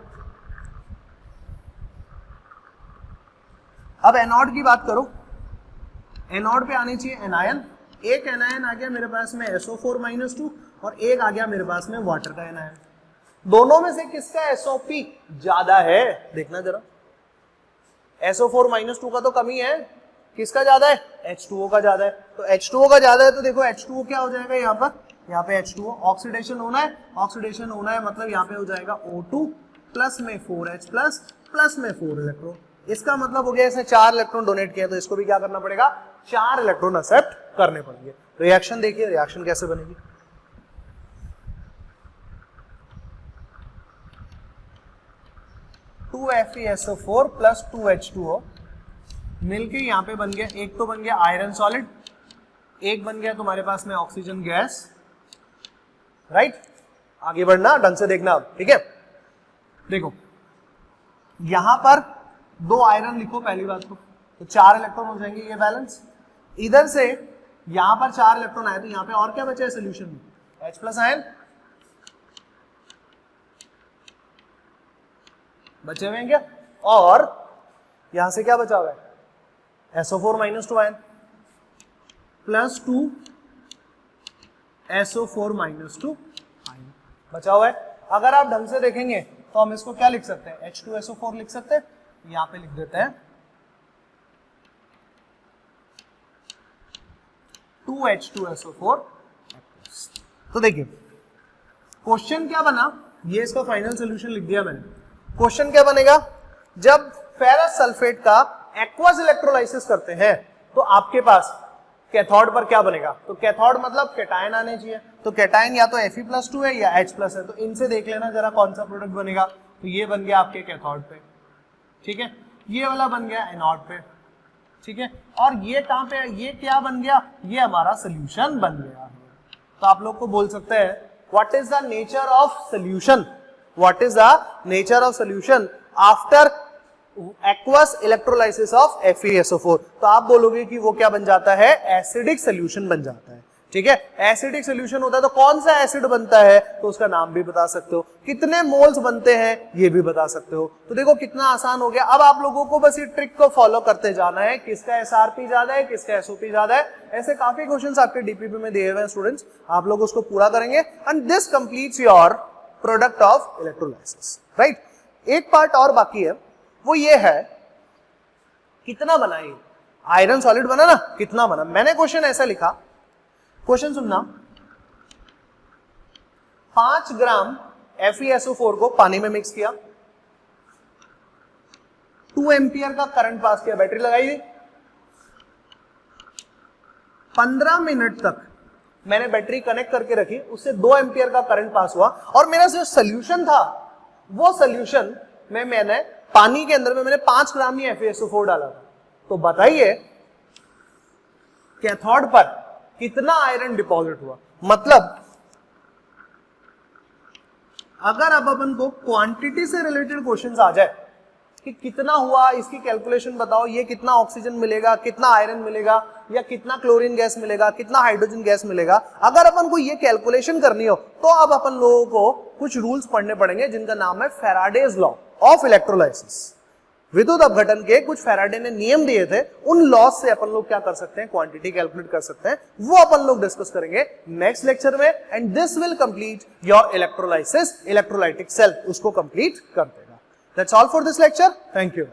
अब एनोड की बात करो। एनोड पे आनी चाहिए एनायन। एक एनायन आ गया मेरे पास में SO4-2 और एक आ गया मेरे पास में वाटर का एनायन। दोनों में से किसका SOP ज्यादा है, देखना जरा। SO4-2 का तो कमी है, किसका ज्यादा है? H2O का ज्यादा है। तो H2O का ज्यादा है तो देखो H2O क्या हो जाएगा यहाँ पे H2O ऑक्सीडेशन होना है, ऑक्सीडेशन होना है मतलब यहाँ पे हो जाएगा O2 प्लस में 4H प्लस में 4 इलेक्ट्रॉन। इसका मतलब हो गया इसने 4 इलेक्ट्रॉन डोनेट किया, तो इसको भी क्या करना पड़ेगा, 4 इलेक्ट्रॉन एक्सेप्ट करने पड़ेंगे। रिएक्शन देखिए, रिएक्शन कैसे बनेगी। टू FeSO4 प्लस 2H2O मिलके यहाँ पे बन गया, एक तो बन गया आयरन सॉलिड, एक बन गया तुम्हारे पास में ऑक्सीजन गैस। राइट, आगे बढ़ना, ढंग से देखना अब, ठीक है। देखो यहां पर 2 आयरन लिखो पहली बात तो 4 इलेक्ट्रॉन हो जाएंगे, ये बैलेंस। इधर से यहां पर 4 इलेक्ट्रॉन आए तो यहां पे और क्या बचा है सोल्यूशन में, H+ आयन बचे हुए हैं क्या, और यहां से क्या बचा हुआ है, SO4-2 ion plus 2 SO4-2 ion बचा हुआ है। अगर आप ढंग से देखेंगे तो हम इसको क्या लिख सकते हैं, H2SO4 लिख सकते हैं, यहां पे लिख देते हैं 2H2SO4। तो देखिए क्वेश्चन क्या बना, ये इसका फाइनल सॉल्यूशन लिख दिया मैंने। क्वेश्चन क्या बनेगा, जब फेरस सल्फेट का एक्वस इलेक्ट्रोलाइसिस करते हैं तो आपके पास कैथोड पर क्या बनेगा, तो कैथोड मतलब कैटायन आने चाहिए। तो कैटायन या तो Fe+2 है या H+ है, तो इनसे देख लेना जरा कौन सा प्रोडक्ट बनेगा। तो ये बन गया आपके कैथोड पे, ठीक है, ये वाला बन गया एनोड पे, ठीक है, और ये कहां पे, ये क्या बन गया, ये हमारा सोल्यूशन बन गया। तो आप लोग को बोल सकते हैं what is the nature of solution, what is the nature of solution after aqueous electrolysis of FeSO4। तो आप बोलोगे कि वो क्या बन जाता है, एसिडिक सोल्यूशन बन जाता है, ठीक है। एसिडिक सोल्यूशन होता है तो कौन सा एसिड बनता है, तो उसका नाम भी बता सकते हो, कितने मोल्स बनते हैं ये भी बता सकते हो। तो देखो कितना आसान हो गया। अब आप लोगों को बस ये ट्रिक को फॉलो करते जाना है, किसका SRP ज्यादा है, किसका SOP ज्यादा है। ऐसे काफी क्वेश्चंस आपके DPP में दिए हुए हैं स्टूडेंट्स, आप लोग उसको पूरा करेंगे and this completes your product of electrolysis. Right, एक पार्ट और बाकी है, वो ये है कितना बना, ये आयरन सॉलिड बना ना, कितना बना। मैंने क्वेश्चन ऐसा लिखा, क्वेश्चन सुनना, 5 ग्राम FeSO4 को पानी में मिक्स किया, 2 एम्पियर का करंट पास किया, बैटरी लगाई दी, 15 मिनट तक मैंने बैटरी कनेक्ट करके रखी, उससे 2 एम्पियर का करंट पास हुआ और मेरा जो सोल्यूशन था वो सोल्यूशन में मैंने पानी के अंदर में मैंने 5 ग्राम ही FeSO4 डाला था। तो बताइए कैथोड पर कितना आयरन डिपॉजिट हुआ। मतलब अगर अब अपन को क्वांटिटी से रिलेटेड क्वेश्चंस आ जाए कि कितना हुआ, इसकी कैलकुलेशन बताओ, ये कितना ऑक्सीजन मिलेगा, कितना आयरन मिलेगा, या कितना क्लोरीन गैस मिलेगा, कितना हाइड्रोजन गैस मिलेगा, अगर अपन को ये कैलकुलेशन करनी हो तो अब अपन लोगों को कुछ रूल्स पढ़ने पड़ेंगे जिनका नाम है फैराडेज लॉ ऑफ इलेक्ट्रोलाइसिस। विद्युत अपघटन के कुछ फैराडे ने नियम दिए थे, उन लॉस से अपन लोग क्या कर सकते हैं, क्वांटिटी कैलकुलेट कर सकते हैं, वो अपन लोग डिस्कस करेंगे नेक्स्ट लेक्चर में and this will complete your electrolysis, electrolytic cell उसको कंप्लीट कर देगा। That's all for this lecture, thank you.